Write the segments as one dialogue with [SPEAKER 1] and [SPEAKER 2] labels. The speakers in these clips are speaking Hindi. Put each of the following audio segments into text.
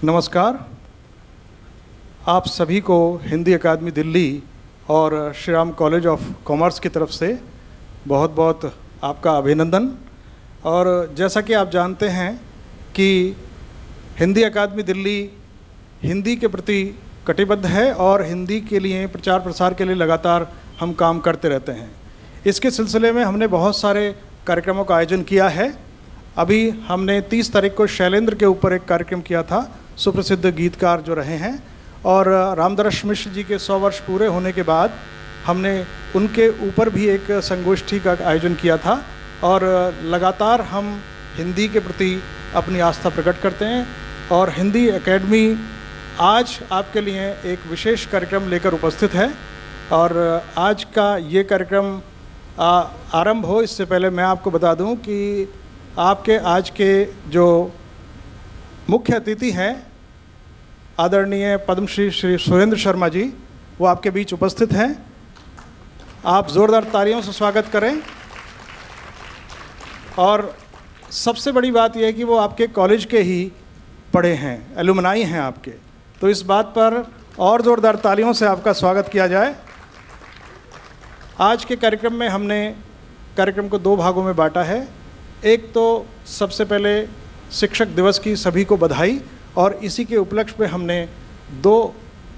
[SPEAKER 1] नमस्कार। आप सभी को हिंदी अकादमी दिल्ली और Shri Ram college of commerce की तरफ से बहुत बहुत आपका अभिनंदन। और जैसा कि आप जानते हैं कि हिंदी अकादमी दिल्ली हिंदी के प्रति कटिबद्ध है और हिंदी के लिए प्रचार प्रसार के लिए लगातार हम काम करते रहते हैं। इसके सिलसिले में हमने बहुत सारे कार्यक्रमों का आयोजन किया है। अभी हमने 30 तारीख को शैलेंद्र के ऊपर एक कार्यक्रम किया था, सुप्रसिद्ध गीतकार जो रहे हैं, और रामदर्श मिश्र जी के 100 वर्ष पूरे होने के बाद हमने उनके ऊपर भी एक संगोष्ठी का आयोजन किया था। और लगातार हम हिंदी के प्रति अपनी आस्था प्रकट करते हैं और हिंदी एकेडमी आज आपके लिए एक विशेष कार्यक्रम लेकर उपस्थित है। और आज का ये कार्यक्रम आरंभ हो इससे पहले मैं आपको बता दूं कि आपके आज के जो मुख्य अतिथि हैं आदरणीय पद्मश्री श्री सुरेंद्र शर्मा जी, वो आपके बीच उपस्थित हैं। आप ज़ोरदार तालियों से स्वागत करें। और सबसे बड़ी बात यह है कि वो आपके कॉलेज के ही पढ़े हैं, एलुमनाई हैं आपके, तो इस बात पर और ज़ोरदार तालियों से आपका स्वागत किया जाए। आज के कार्यक्रम में हमने कार्यक्रम को 2 भागों में बांटा है। एक तो सबसे पहले शिक्षक दिवस की सभी को बधाई, और इसी के उपलक्ष्य में हमने 2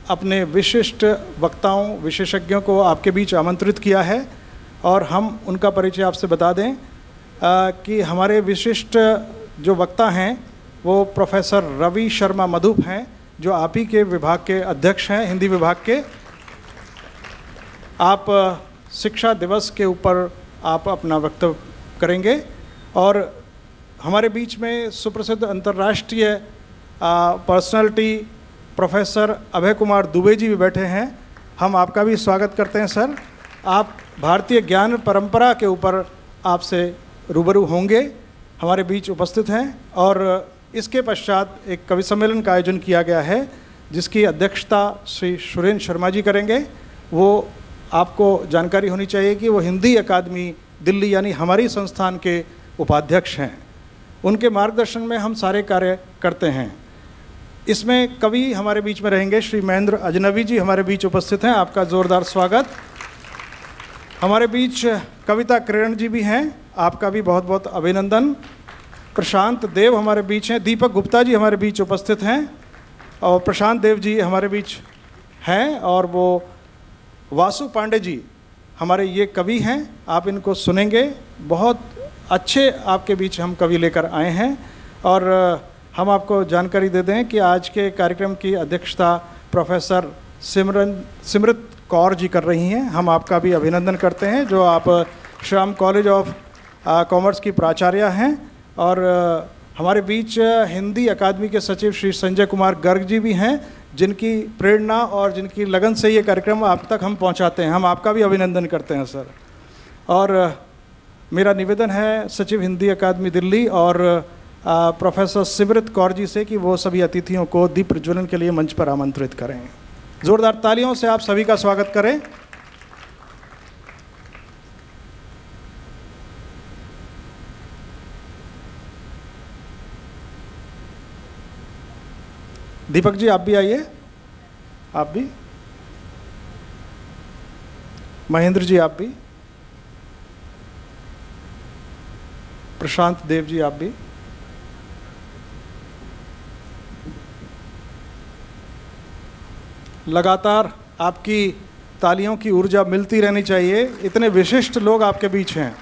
[SPEAKER 1] अपने विशिष्ट वक्ताओं विशेषज्ञों को आपके बीच आमंत्रित किया है। और हम उनका परिचय आपसे बता दें कि हमारे विशिष्ट जो वक्ता हैं वो प्रोफेसर रवि शर्मा मधुप हैं, जो आप ही के विभाग के अध्यक्ष हैं, हिंदी विभाग के। आप शिक्षा दिवस के ऊपर आप अपना वक्तव्य करेंगे। और हमारे बीच में सुप्रसिद्ध अंतर्राष्ट्रीय पर्सनालिटी प्रोफेसर अभय कुमार दुबे जी भी बैठे हैं। हम आपका भी स्वागत करते हैं सर। आप भारतीय ज्ञान परंपरा के ऊपर आपसे रूबरू होंगे, हमारे बीच उपस्थित हैं। और इसके पश्चात एक कवि सम्मेलन का आयोजन किया गया है जिसकी अध्यक्षता श्री सुरेंद्र शर्मा जी करेंगे। वो आपको जानकारी होनी चाहिए कि वो हिंदी अकादमी दिल्ली यानी हमारी संस्थान के उपाध्यक्ष हैं। उनके मार्गदर्शन में हम सारे कार्य करते हैं। इसमें कवि हमारे बीच में रहेंगे, श्री महेंद्र अजनबी जी हमारे बीच उपस्थित हैं, आपका ज़ोरदार स्वागत। हमारे बीच कविता किरण जी भी हैं, आपका भी बहुत बहुत अभिनंदन। प्रशांत देव हमारे बीच हैं, दीपक गुप्ता जी हमारे बीच उपस्थित हैं, और प्रशांत देव जी हमारे बीच हैं। और वो वासु पांडे जी हमारे ये कवि हैं, आप इनको सुनेंगे। बहुत अच्छे आपके बीच हम कवि लेकर आए हैं। और हम आपको जानकारी दे दें कि आज के कार्यक्रम की अध्यक्षता प्रोफेसर सिमरत कौर जी कर रही हैं। हम आपका भी अभिनंदन करते हैं, जो आप Shri Ram college of commerce की प्राचार्य हैं। और हमारे बीच हिंदी अकादमी के सचिव श्री संजय कुमार गर्ग जी भी हैं, जिनकी प्रेरणा और जिनकी लगन से ये कार्यक्रम आप तक हम पहुंचाते हैं। हम आपका भी अभिनंदन करते हैं सर। और मेरा निवेदन है सचिव हिंदी अकादमी दिल्ली और प्रोफेसर सिमरत कौर जी से कि वो सभी अतिथियों को दीप प्रज्वलन के लिए मंच पर आमंत्रित करें। ज़ोरदार तालियों से आप सभी का स्वागत करें। दीपक जी आप भी आइए, आप भी। महेंद्र जी आप भी। प्रशांत देव जी आप भी। लगातार आपकी तालियों की ऊर्जा मिलती रहनी चाहिए, इतने विशिष्ट लोग आपके बीच हैं।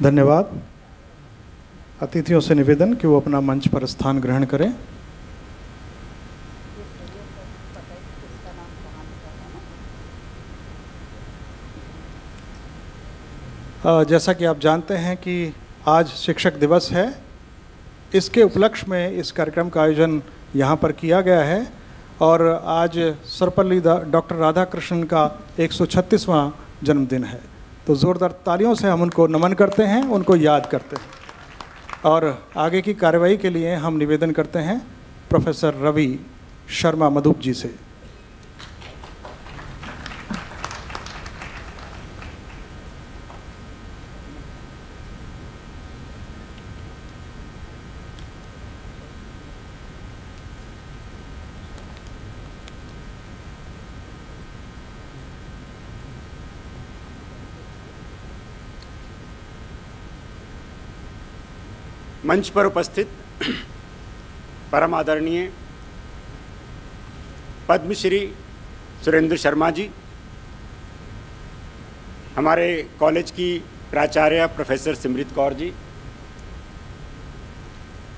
[SPEAKER 1] धन्यवाद। अतिथियों से निवेदन कि वो अपना मंच पर स्थान ग्रहण करें। जैसा कि आप जानते हैं कि आज शिक्षक दिवस है, इसके उपलक्ष्य में इस कार्यक्रम का आयोजन यहाँ पर किया गया है और आज सर्वपल्ली डॉक्टर राधाकृष्णन का 136वां जन्मदिन है। तो ज़ोरदार तालियों से हम उनको नमन करते हैं, उनको याद करते हैं। और आगे की कार्यवाही के लिए हम निवेदन करते हैं प्रोफेसर रवि शर्मा मधुप जी से।
[SPEAKER 2] मंच पर उपस्थित परम आदरणीय पद्मश्री सुरेंद्र शर्मा जी, हमारे कॉलेज की प्राचार्य प्रोफेसर सिमृत कौर जी,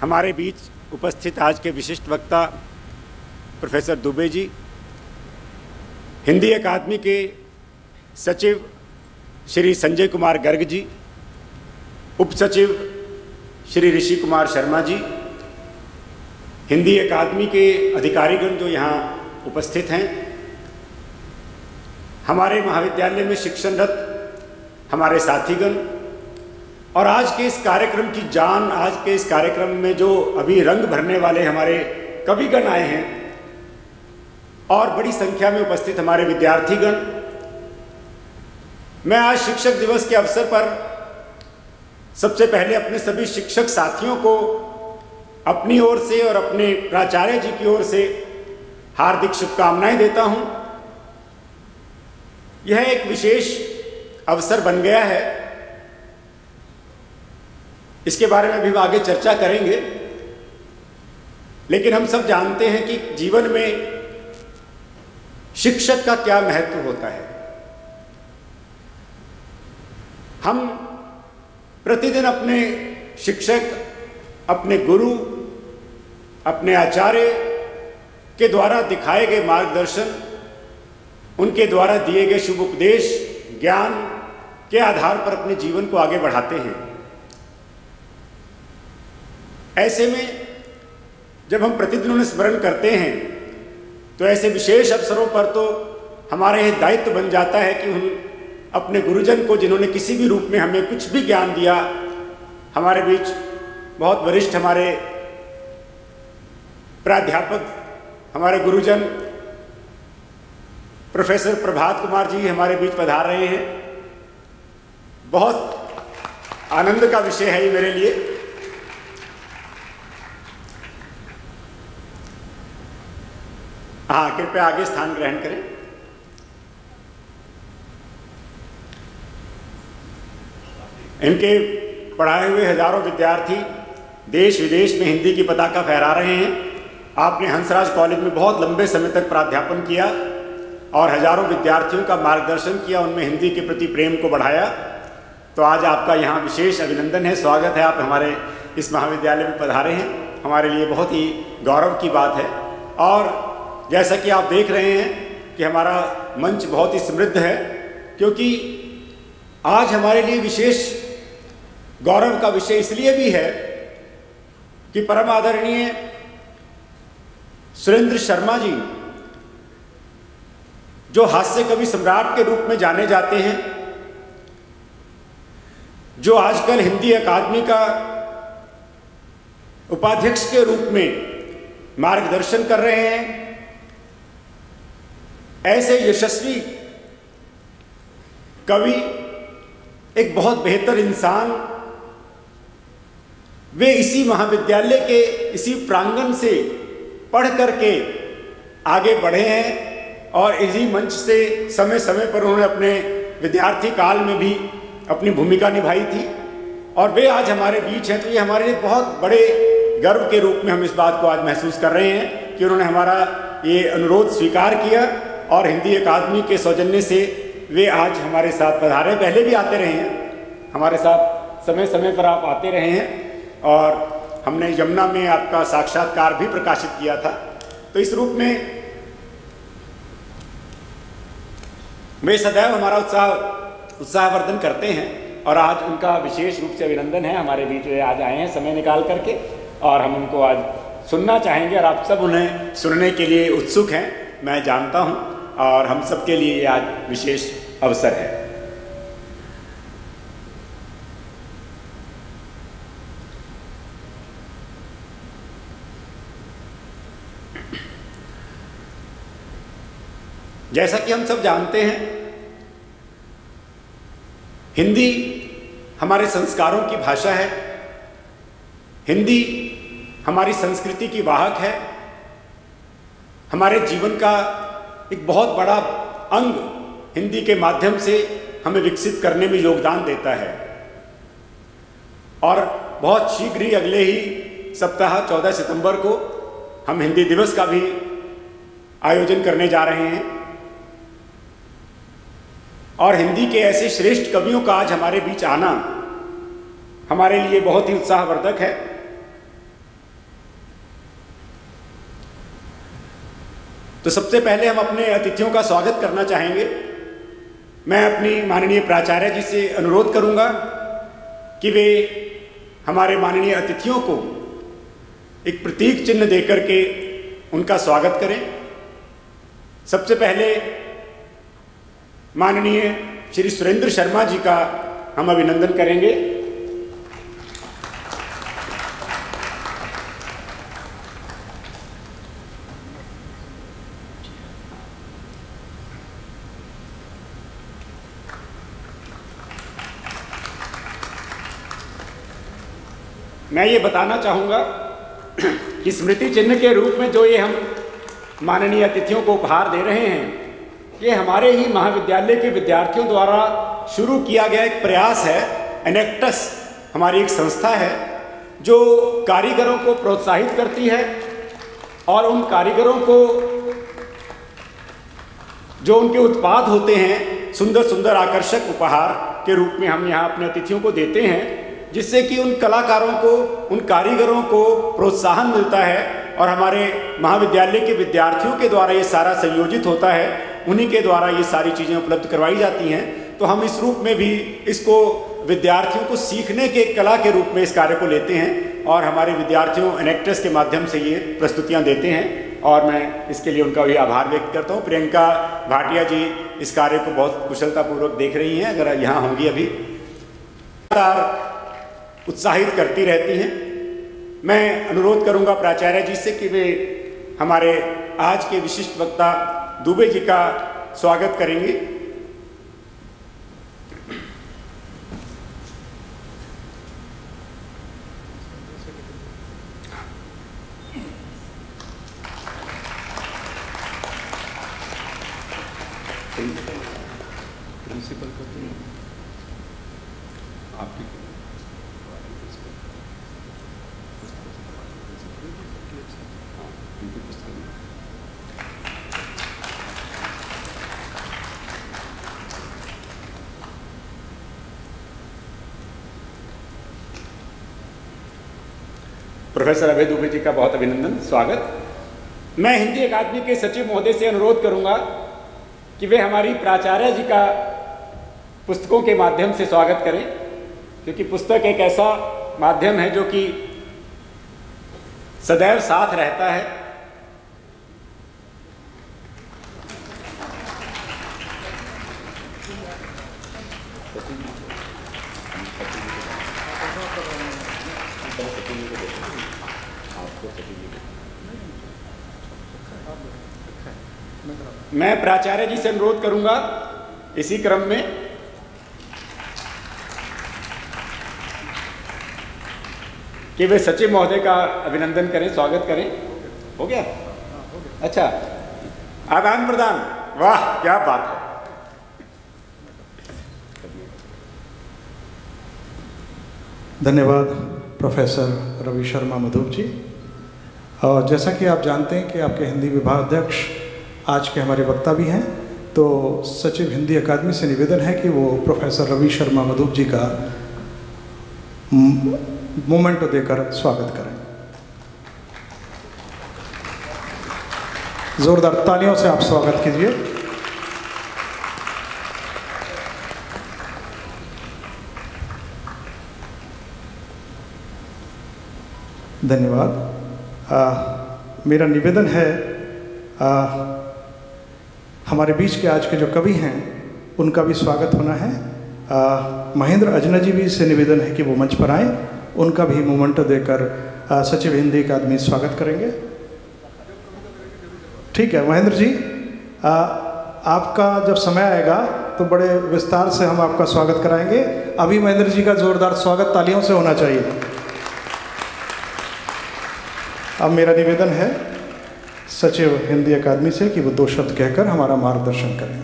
[SPEAKER 2] हमारे बीच उपस्थित आज के विशिष्ट वक्ता प्रोफेसर दुबे जी, हिंदी अकादमी के सचिव श्री संजय कुमार गर्ग जी, उप सचिव श्री ऋषि कुमार शर्मा जी, हिंदी अकादमी के अधिकारीगण जो यहाँ उपस्थित हैं, हमारे महाविद्यालय में शिक्षणरत हमारे साथीगण और आज के इस कार्यक्रम की जान, आज के इस कार्यक्रम में जो अभी रंग भरने वाले हमारे कविगण आए हैं और बड़ी संख्या में उपस्थित हमारे विद्यार्थीगण, मैं आज शिक्षक दिवस के अवसर पर सबसे पहले अपने सभी शिक्षक साथियों को अपनी ओर से और अपने प्राचार्य जी की ओर से हार्दिक शुभकामनाएं देता हूं। यह एक विशेष अवसर बन गया है, इसके बारे में भी आगे चर्चा करेंगे, लेकिन हम सब जानते हैं कि जीवन में शिक्षक का क्या महत्व होता है। हम प्रतिदिन अपने शिक्षक, अपने गुरु, अपने आचार्य के द्वारा दिखाए गए मार्गदर्शन, उनके द्वारा दिए गए शुभ उपदेश, ज्ञान के आधार पर अपने जीवन को आगे बढ़ाते हैं। ऐसे में जब हम प्रतिदिन उन्हें स्मरण करते हैं तो ऐसे विशेष अवसरों पर तो हमारा यह दायित्व बन जाता है कि उन अपने गुरुजन को, जिन्होंने किसी भी रूप में हमें कुछ भी ज्ञान दिया, हमारे बीच बहुत वरिष्ठ हमारे प्राध्यापक, हमारे गुरुजन प्रोफेसर प्रभात कुमार जी हमारे बीच पधार रहे हैं। बहुत आनंद का विषय है ये मेरे लिए। हाँ, कृपया आगे स्थान ग्रहण करें। इनके पढ़ाए हुए हजारों विद्यार्थी देश विदेश में हिंदी की पताका फहरा रहे हैं। आपने हंसराज कॉलेज में बहुत लंबे समय तक प्राध्यापन किया और हजारों विद्यार्थियों का मार्गदर्शन किया, उनमें हिंदी के प्रति प्रेम को बढ़ाया। तो आज आपका यहाँ विशेष अभिनंदन है, स्वागत है। आप हमारे इस महाविद्यालय में पधारे हैं, हमारे लिए बहुत ही गौरव की बात है। और जैसा कि आप देख रहे हैं कि हमारा मंच बहुत ही समृद्ध है, क्योंकि आज हमारे लिए विशेष गौरव का विषय इसलिए भी है कि परम आदरणीय सुरेंद्र शर्मा जी, जो हास्य कवि सम्राट के रूप में जाने जाते हैं, जो आजकल हिंदी अकादमी का उपाध्यक्ष के रूप में मार्गदर्शन कर रहे हैं, ऐसे यशस्वी कवि, एक बहुत बेहतर इंसान, वे इसी महाविद्यालय के इसी प्रांगण से पढ़ करके आगे बढ़े हैं और इसी मंच से समय समय पर उन्होंने अपने विद्यार्थी काल में भी अपनी भूमिका निभाई थी और वे आज हमारे बीच हैं। तो ये हमारे लिए बहुत बड़े गर्व के रूप में हम इस बात को आज महसूस कर रहे हैं कि उन्होंने हमारा ये अनुरोध स्वीकार किया और हिंदी अकादमी के सौजन्य से वे आज हमारे साथ पधारे। पहले भी आते रहे हैं, हमारे साथ समय समय पर आप आते रहे हैं और हमने यमुना में आपका साक्षात्कार भी प्रकाशित किया था। तो इस रूप में वे सदैव हमारा उत्साहवर्धन करते हैं और आज उनका विशेष रूप से अभिनंदन है। हमारे बीच में आज आए हैं समय निकाल करके और हम उनको आज सुनना चाहेंगे और आप सब उन्हें सुनने के लिए उत्सुक हैं, मैं जानता हूं, और हम सब के लिए आज विशेष अवसर है। जैसा कि हम सब जानते हैं, हिंदी हमारे संस्कारों की भाषा है, हिंदी हमारी संस्कृति की वाहक है, हमारे जीवन का एक बहुत बड़ा अंग हिंदी के माध्यम से हमें विकसित करने में योगदान देता है। और बहुत शीघ्र ही अगले ही सप्ताह 14 सितंबर को हम हिंदी दिवस का भी आयोजन करने जा रहे हैं और हिंदी के ऐसे श्रेष्ठ कवियों का आज हमारे बीच आना हमारे लिए बहुत ही उत्साहवर्धक है। तो सबसे पहले हम अपने अतिथियों का स्वागत करना चाहेंगे। मैं अपनी माननीय प्राचार्य जी से अनुरोध करूंगा कि वे हमारे माननीय अतिथियों को एक प्रतीक चिन्ह देकर के उनका स्वागत करें। सबसे पहले माननीय श्री सुरेंद्र शर्मा जी का हम अभिनंदन करेंगे। मैं ये बताना चाहूँगा कि स्मृति चिन्ह के रूप में जो ये हम माननीय अतिथियों को उपहार दे रहे हैं, ये हमारे ही महाविद्यालय के विद्यार्थियों द्वारा शुरू किया गया एक प्रयास है। एनेक्टस हमारी एक संस्था है जो कारीगरों को प्रोत्साहित करती है और उन कारीगरों को जो उनके उत्पाद होते हैं सुंदर सुंदर आकर्षक उपहार के रूप में हम यहाँ अपने अतिथियों को देते हैं, जिससे कि उन कलाकारों को, उन कारीगरों को प्रोत्साहन मिलता है और हमारे महाविद्यालय के विद्यार्थियों के द्वारा ये सारा संयोजित होता है, उन्हीं के द्वारा ये सारी चीज़ें उपलब्ध करवाई जाती हैं। तो हम इस रूप में भी इसको विद्यार्थियों को सीखने के कला के रूप में इस कार्य को लेते हैं और हमारे विद्यार्थियों एनेक्टस के माध्यम से ये प्रस्तुतियाँ देते हैं और मैं इसके लिए उनका भी आभार व्यक्त करता हूँ। प्रियंका भाटिया जी इस कार्य को बहुत कुशलतापूर्वक देख रही हैं, अगर यहाँ होंगी अभी, उत्साहित करती रहती हैं। मैं अनुरोध करूंगा प्राचार्य जी से कि वे हमारे आज के विशिष्ट वक्ता दुबे जी का स्वागत करेंगे। प्रिंसिपल करते हैं आपकी प्रोफेसर अभय दुबे जी का बहुत अभिनंदन, स्वागत। मैं हिंदी अकादमी के सचिव महोदय से अनुरोध करूंगा कि वे हमारी प्राचार्य जी का पुस्तकों के माध्यम से स्वागत करें, क्योंकि पुस्तक एक ऐसा माध्यम है जो कि सदैव साथ रहता है। मैं प्राचार्य जी से अनुरोध करूंगा इसी क्रम में कि वे सचिव महोदय का अभिनंदन करें, स्वागत करें। हो गया? अच्छा, आदान प्रदान, वाह क्या बात है।
[SPEAKER 1] धन्यवाद प्रोफेसर रवि शर्मा मधुप जी। और जैसा कि आप जानते हैं कि आपके हिंदी विभाग अध्यक्ष आज के हमारे वक्ता भी हैं, तो सचिव हिंदी अकादमी से निवेदन है कि वो प्रोफेसर रवि शर्मा मधुप जी का मोमेंटो देकर स्वागत करें। जोरदार तालियों से आप स्वागत कीजिए। धन्यवाद। मेरा निवेदन है, हमारे बीच के आज के जो कवि हैं उनका भी स्वागत होना है। महेंद्र अजनजी भी से निवेदन है कि वो मंच पर आएँ, उनका भी मोमेंटो देकर सचिव हिंदी अकादमी स्वागत करेंगे। ठीक है महेंद्र जी, आपका जब समय आएगा तो बड़े विस्तार से हम आपका स्वागत कराएंगे। अभी महेंद्र जी का जोरदार स्वागत तालियों से होना चाहिए। अब मेरा निवेदन है सचिव हिंदी अकादमी से कि वो 2 शब्द कहकर हमारा मार्गदर्शन करें।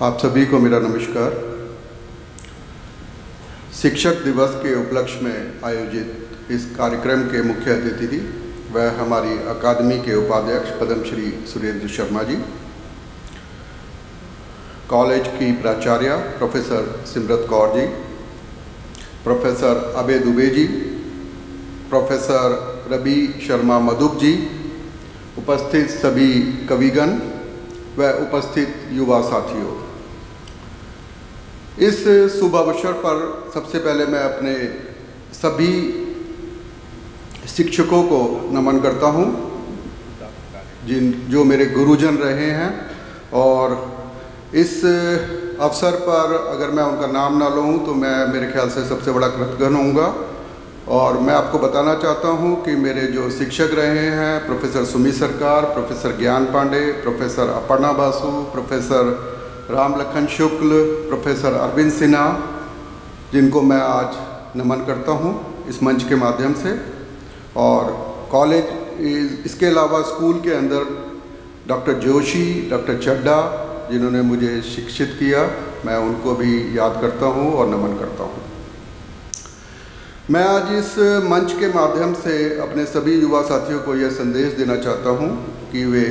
[SPEAKER 3] आप सभी को मेरा नमस्कार। शिक्षक दिवस के उपलक्ष्य में आयोजित इस कार्यक्रम के मुख्य अतिथि थी वह हमारी अकादमी के उपाध्यक्ष पद्मश्री सुरेंद्र शर्मा जी, कॉलेज की प्राचार्य प्रोफेसर सिमरत कौर जी, प्रोफेसर अबे दुबे जी, प्रोफेसर रवि शर्मा मधुक जी, उपस्थित सभी कविगण व उपस्थित युवा साथियों। इस शुभ अवसर पर सबसे पहले मैं अपने सभी शिक्षकों को नमन करता हूँ जो मेरे गुरुजन रहे हैं, और इस अवसर पर अगर मैं उनका नाम ना लूँ तो मैं मेरे ख्याल से सबसे बड़ा कृतज्ञ होऊंगा। और मैं आपको बताना चाहता हूँ कि मेरे जो शिक्षक रहे हैं प्रोफेसर सुमित सरकार, प्रोफेसर ज्ञान पांडे, प्रोफेसर अपर्णा बासु, प्रोफेसर राम लखन शुक्ल, प्रोफेसर अरविंद सिन्हा, जिनको मैं आज नमन करता हूँ इस मंच के माध्यम से, और कॉलेज इसके अलावा स्कूल के अंदर डॉक्टर जोशी, डॉक्टर चड्डा जिन्होंने मुझे शिक्षित किया, मैं उनको भी याद करता हूँ और नमन करता हूँ। मैं आज इस मंच के माध्यम से अपने सभी युवा साथियों को यह संदेश देना चाहता हूँ कि वे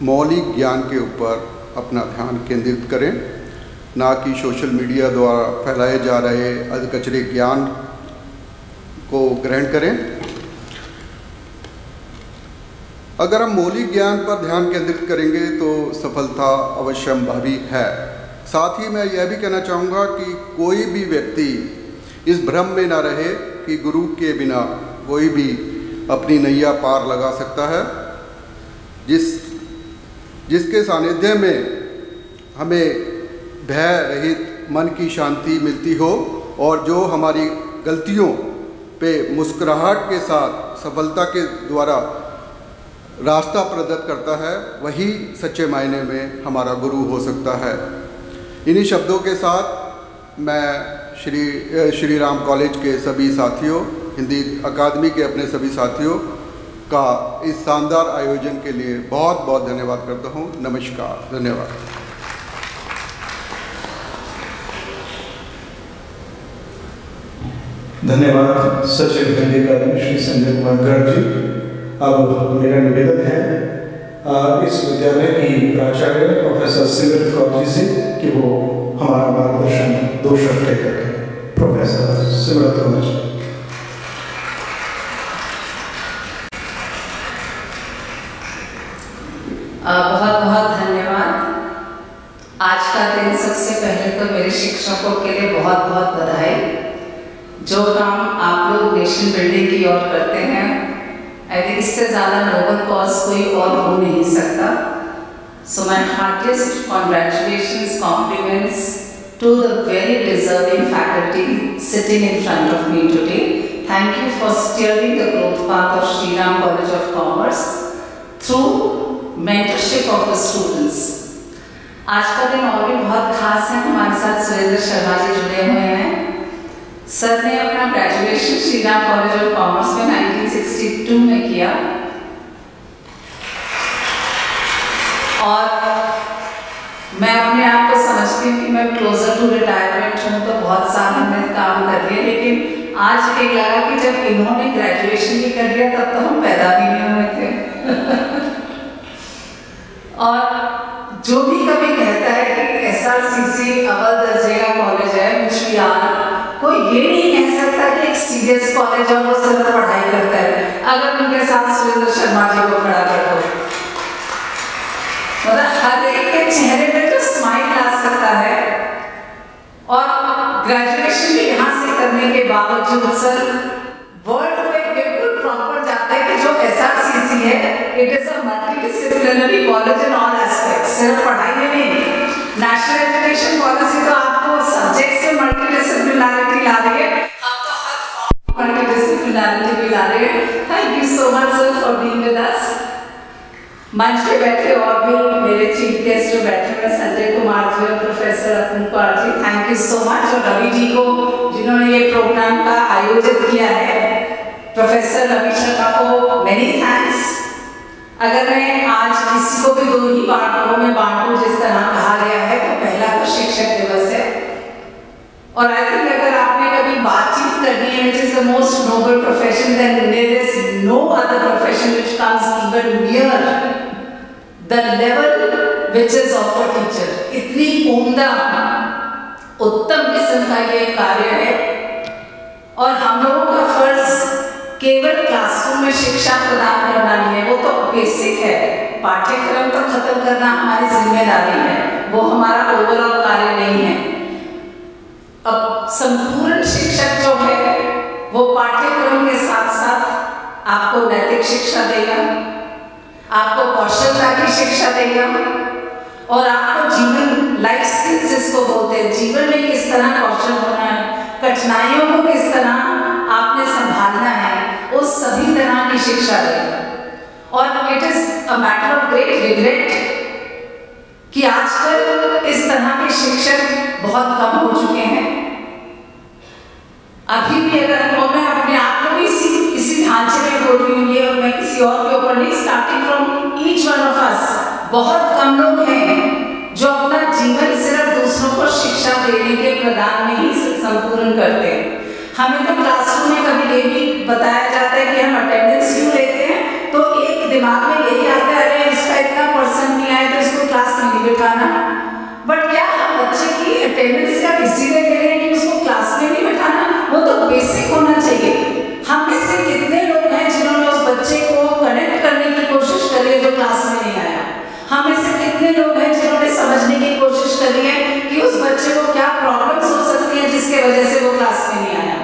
[SPEAKER 3] मौलिक ज्ञान के ऊपर अपना ध्यान केंद्रित करें, ना कि सोशल मीडिया द्वारा फैलाए जा रहे अधकचरे ज्ञान को ग्रहण करें। अगर हम मौलिक ज्ञान पर ध्यान केंद्रित करेंगे तो सफलता अवश्यंभावी है। साथ ही मैं यह भी कहना चाहूँगा कि कोई भी व्यक्ति इस भ्रम में ना रहे कि गुरु के बिना कोई भी अपनी नैया पार लगा सकता है। जिसके सानिध्य में हमें भय रहित मन की शांति मिलती हो और जो हमारी गलतियों पे मुस्कुराहट के साथ सफलता के द्वारा रास्ता प्रदत्त करता है, वही सच्चे मायने में हमारा गुरु हो सकता है। इन्हीं शब्दों के साथ मैं श्री राम कॉलेज के सभी साथियों, हिंदी अकादमी के अपने सभी साथियों का इस शानदार आयोजन के लिए बहुत बहुत धन्यवाद करता हूँ। नमस्कार, धन्यवाद।
[SPEAKER 1] धन्यवाद सचिव हिंदी अकादमी श्री संजय कुमार गर्ग जी। अब मेरा निवेदन है इस विद्यालय की प्राचार्य प्रोफेसर सिमरत कौर जी से कि वो हमारा मार्गदर्शन 2 शब्द लेकर के। प्रोफेसर सिमरत कौर जी।
[SPEAKER 4] बहुत बहुत धन्यवाद। आज का दिन सबसे पहले तो मेरे शिक्षकों के लिए बहुत बहुत बधाई। जो काम आप लोग नेशन बिल्डिंग की ओर करते हैं, आई थिंक इससे ज़्यादा नोबल कॉज कोई और हो नहीं सकता। So my heartiest congratulations, compliments to the very deserving faculty sitting in front of me today. Thank you for steering the growth path of Shri Ram College of Commerce through mentorship of the students. आज का दिन और भी बहुत खास है। हमारे साथ सुरेंद्र शर्मा जी जुड़े हुए हैं। सर ने अपना graduation Shri Ram college of commerce में 1962 में किया और मैं अपने आप को समझती हूँ कि मैं क्लोजर टू रिटायरमेंट हूँ, तो बहुत साल हमने काम कर लिया, लेकिन आज एक लगा कि जब इन्होंने ग्रेजुएशन भी कर लिया तब तो हम पैदा भी नहीं हुए थे। सीरियस कॉलेज और वो सिर्फ पढ़ाई करता है। अगर उनके साथ सुरेंद्र शर्मा जी को खड़ा कर दो, मतलब हर एक के चेहरे पे जो स्माइल आ सकता है। और ग्रेजुएशन भी यहाँ से करने के बावजूद सर वर्ल्ड में बिल्कुल प्रॉपर जाता है कि जो SRCC है, it is a multidisciplinary college in all aspects. सिर्फ पढ़ाई में नहीं, नेशनल एजुकेशन पॉलिसी तो आपको सब्जेक्ट से मल्टीडिसिप्लिनरिटी ला रही है, हम तो हर फॉर्म मल्टीडिसिप्लिनरिटी भी ला रहे हैं। Thank you so much sir for being with us. मंच पे बैठे और भी मेरे चीफ गेस्ट जो बैठे हुए संजय कुमार जी और professor Atul Kumar ji, thank you so much. और रवि जी को जिन्होंने ये प्रोग्राम का आयोजित किया है, प्रोफेसर रवि शर्मा को मेनी थैंक्स। अगर मैं आज किसी को भी दो ही भागों में बांटूं जिस तरह कहा गया है, तो पहला तो शिक्षक दिवस है। और आई थिंक अगर आपने कभी बातचीत करनी है which is the most noble profession, then there is no other profession which comes even near the level which is of a teacher. इतनी उम्दा उत्तम किस्म का ये कार्य है। और हम लोगों का फर्ज केवल क्लासरूम में शिक्षा प्रदान करना नहीं है, वो तो बेसिक है। पाठ्यक्रम तो खत्म करना हमारी जिम्मेदारी है, वो हमारा ओवरऑल कार्य नहीं है। अब संपूर्ण शिक्षक जो है वो पाठ्यक्रम के साथ साथ आपको नैतिक शिक्षा देगा, आपको कौशलता की शिक्षा देगा और आपको जीवन लाइफ स्किल्स जिसको बोलते हैं, जीवन में किस तरह कौशल होना है, कठिनाइयों को किस तरह आपने संभालना है, उस सभी तरह की शिक्षा देगा। और it is a matter of great regret कि आजकल इस तरह के शिक्षक बहुत कम हो चुके हैं। अभी भी अगर मैं अपने आप को भी इसी ढांचे में बोल रही हूँ, ये मैं किसी और के ऊपर नहीं, starting from each one of us, बहुत कम लोग हैं जो अपना जीवन सिर्फ दूसरों को शिक्षा देने के प्रदान में ही संपूर्ण करते हैं। हमें तो क्लासरूम में कभी ये भी बताया जाता है कि हम अटेंडेंस क्यों लेते हैं, तो एक दिमाग में यही आता है अरे इसका इतना परसेंट नहीं आया तो इसको क्लास में नहीं बिठाना। बट क्या हम बच्चे की अटेंडेंस का इसीलिए ले रहे हैं कि उसको क्लास में नहीं बिठाना? वो तो बेसिक होना चाहिए। हम में से कितने लोग हैं जिन्होंने उस बच्चे को कनेक्ट करने की कोशिश करी है जो क्लास में नहीं आया? हम में से कितने लोग हैं जिन्होंने समझने की कोशिश करी है कि उस बच्चे को क्या प्रॉब्लम्स हो सकती है जिसके वजह से वो क्लास में नहीं आया?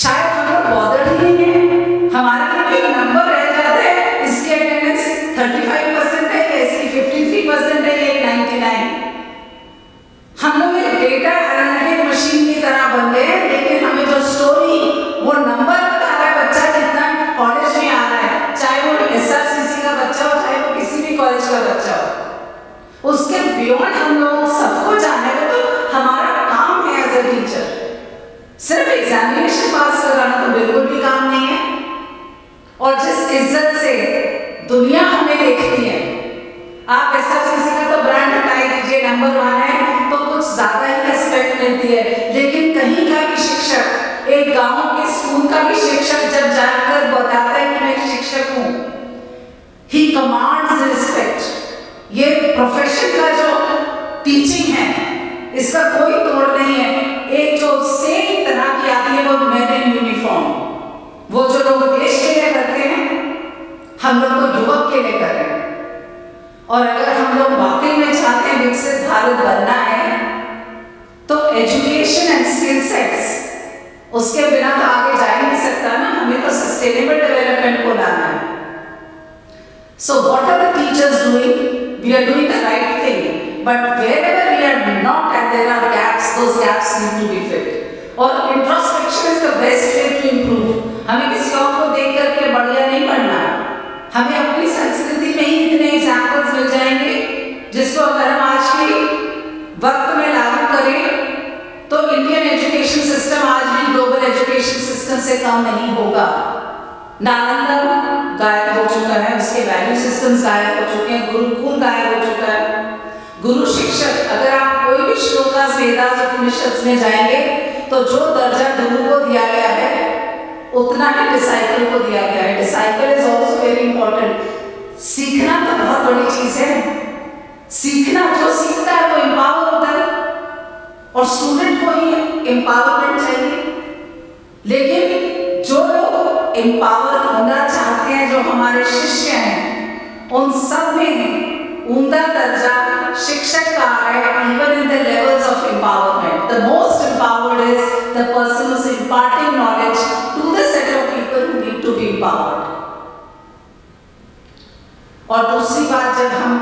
[SPEAKER 4] शायद हम लोग बॉदर्ड ही नहीं है, हमारे लिए एक नंबर रह जाता है, इसकी अटेंडेंस 35% है या इसकी 53% है या 99। हम लोग एक डेटा एनालिटिक मशीन की तरह बन गए हैं, लेकिन हमें जो स्टोरी वो नंबर बता रहा है बच्चा कितना कॉलेज में आ रहा है, चाहे वो SRCC का बच्चा हो चाहे वो किसी भी कॉलेज का बच्चा हो, उसके बियॉन्ड हम लोग सबको जानने को तो हमारा काम है एज अ टीचर। सिर्फ एग्जामिनेशन पास कराना तो बिल्कुल भी काम नहीं है। और जिस इज्जत से दुनिया हमें देखती है, आप SRCC का तो ब्रांड हटाई दीजिए, नंबर 1 है तो कुछ ज्यादा ही रिस्पेक्ट मिलती है, लेकिन कहीं का भी शिक्षक, एक गांव के स्कूल का भी शिक्षक जब जाकर बताता है कि मैं शिक्षक हूं, ही कमांड्स रिस्पेक्ट। ये प्रोफेशन का जो टीचिंग है इसका कोई तोड़ नहीं है। एक जो सेम तरह की आती है वो मैन इन यूनिफॉर्म, वो जो लोग देश के लिए करते हैं हम लोग तो युवक के लिए कर रहे हैं। और अगर हम लोग वाकई में चाहते हैं विकसित भारत बनना है तो एजुकेशन एंड स्किल सेट्स, उसके बिना तो आगे जा ही नहीं सकता ना, हमें तो सस्टेनेबल डेवलपमेंट को लाना है। So what are the teachers doing? We are doing the right thing, but wherever we are not and there are gaps, those gaps need to be filled. और introspection is the best way to improve. हमें किसी और को देख करके बढ़िया नहीं बनना, हमें अपनी संस्कृति में ही इतने एग्जाम्पल्स मिल जाएंगे जिसको अगर हम आज के वक्त में लागू करें तो इंडियन एजुकेशन सिस्टम आज भी ग्लोबल एजुकेशन सिस्टम से कम नहीं होगा। नालंदा गायब हो चुका है, उसके वैल्यू सिस्टम्स गायब हो चुके हैं, गुरुकुल गायब हो चुका है। गुरु शिक्षक, अगर आप कोई भी श्लोकास वेदास उपनिषद में जाएंगे तो जो दर्जा गुरु को दिया गया है उतना ही डिसाइपल को दिया गया है। Disciple is also very important. सीखना तो बहुत बड़ी चीज है, सीखना जो सीखता है वो एम्पावर होता है और स्टूडेंट को ही एम्पावरमेंट चाहिए। लेकिन जो लोग एम्पावर होना चाहते हैं, जो हमारे शिष्य हैं, उन सब में उम्दा दर्जा शिक्षक का है, even in the levels of empowerment. The most empowered is the person who is imparting knowledge to the set of people who need to be empowered. और दूसरी बात, जब हम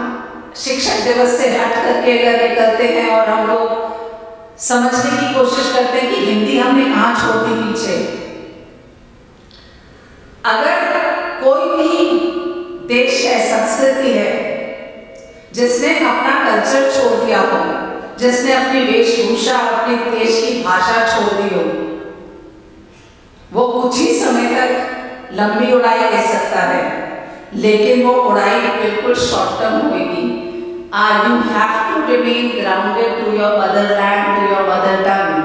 [SPEAKER 4] शिक्षक दिवस से हट करके अगर निकलते हैं और हम लोग समझने की कोशिश करते हैं कि हिंदी हमने कहाँ छोड़ दी पीछे। अगर कोई भी देश है, संस्कृति है, जिसने अपना कल्चर छोड़ दिया हो, जिसने अपनी वेशभूषा, अपने देश की भाषा छोड़ दी हो, वो कुछ ही समय तक लंबी उड़ाई ले सकता है, लेकिन वो उड़ाई बिल्कुल शॉर्ट टर्म होगी। You have to remain grounded to your motherland, to your mother tongue.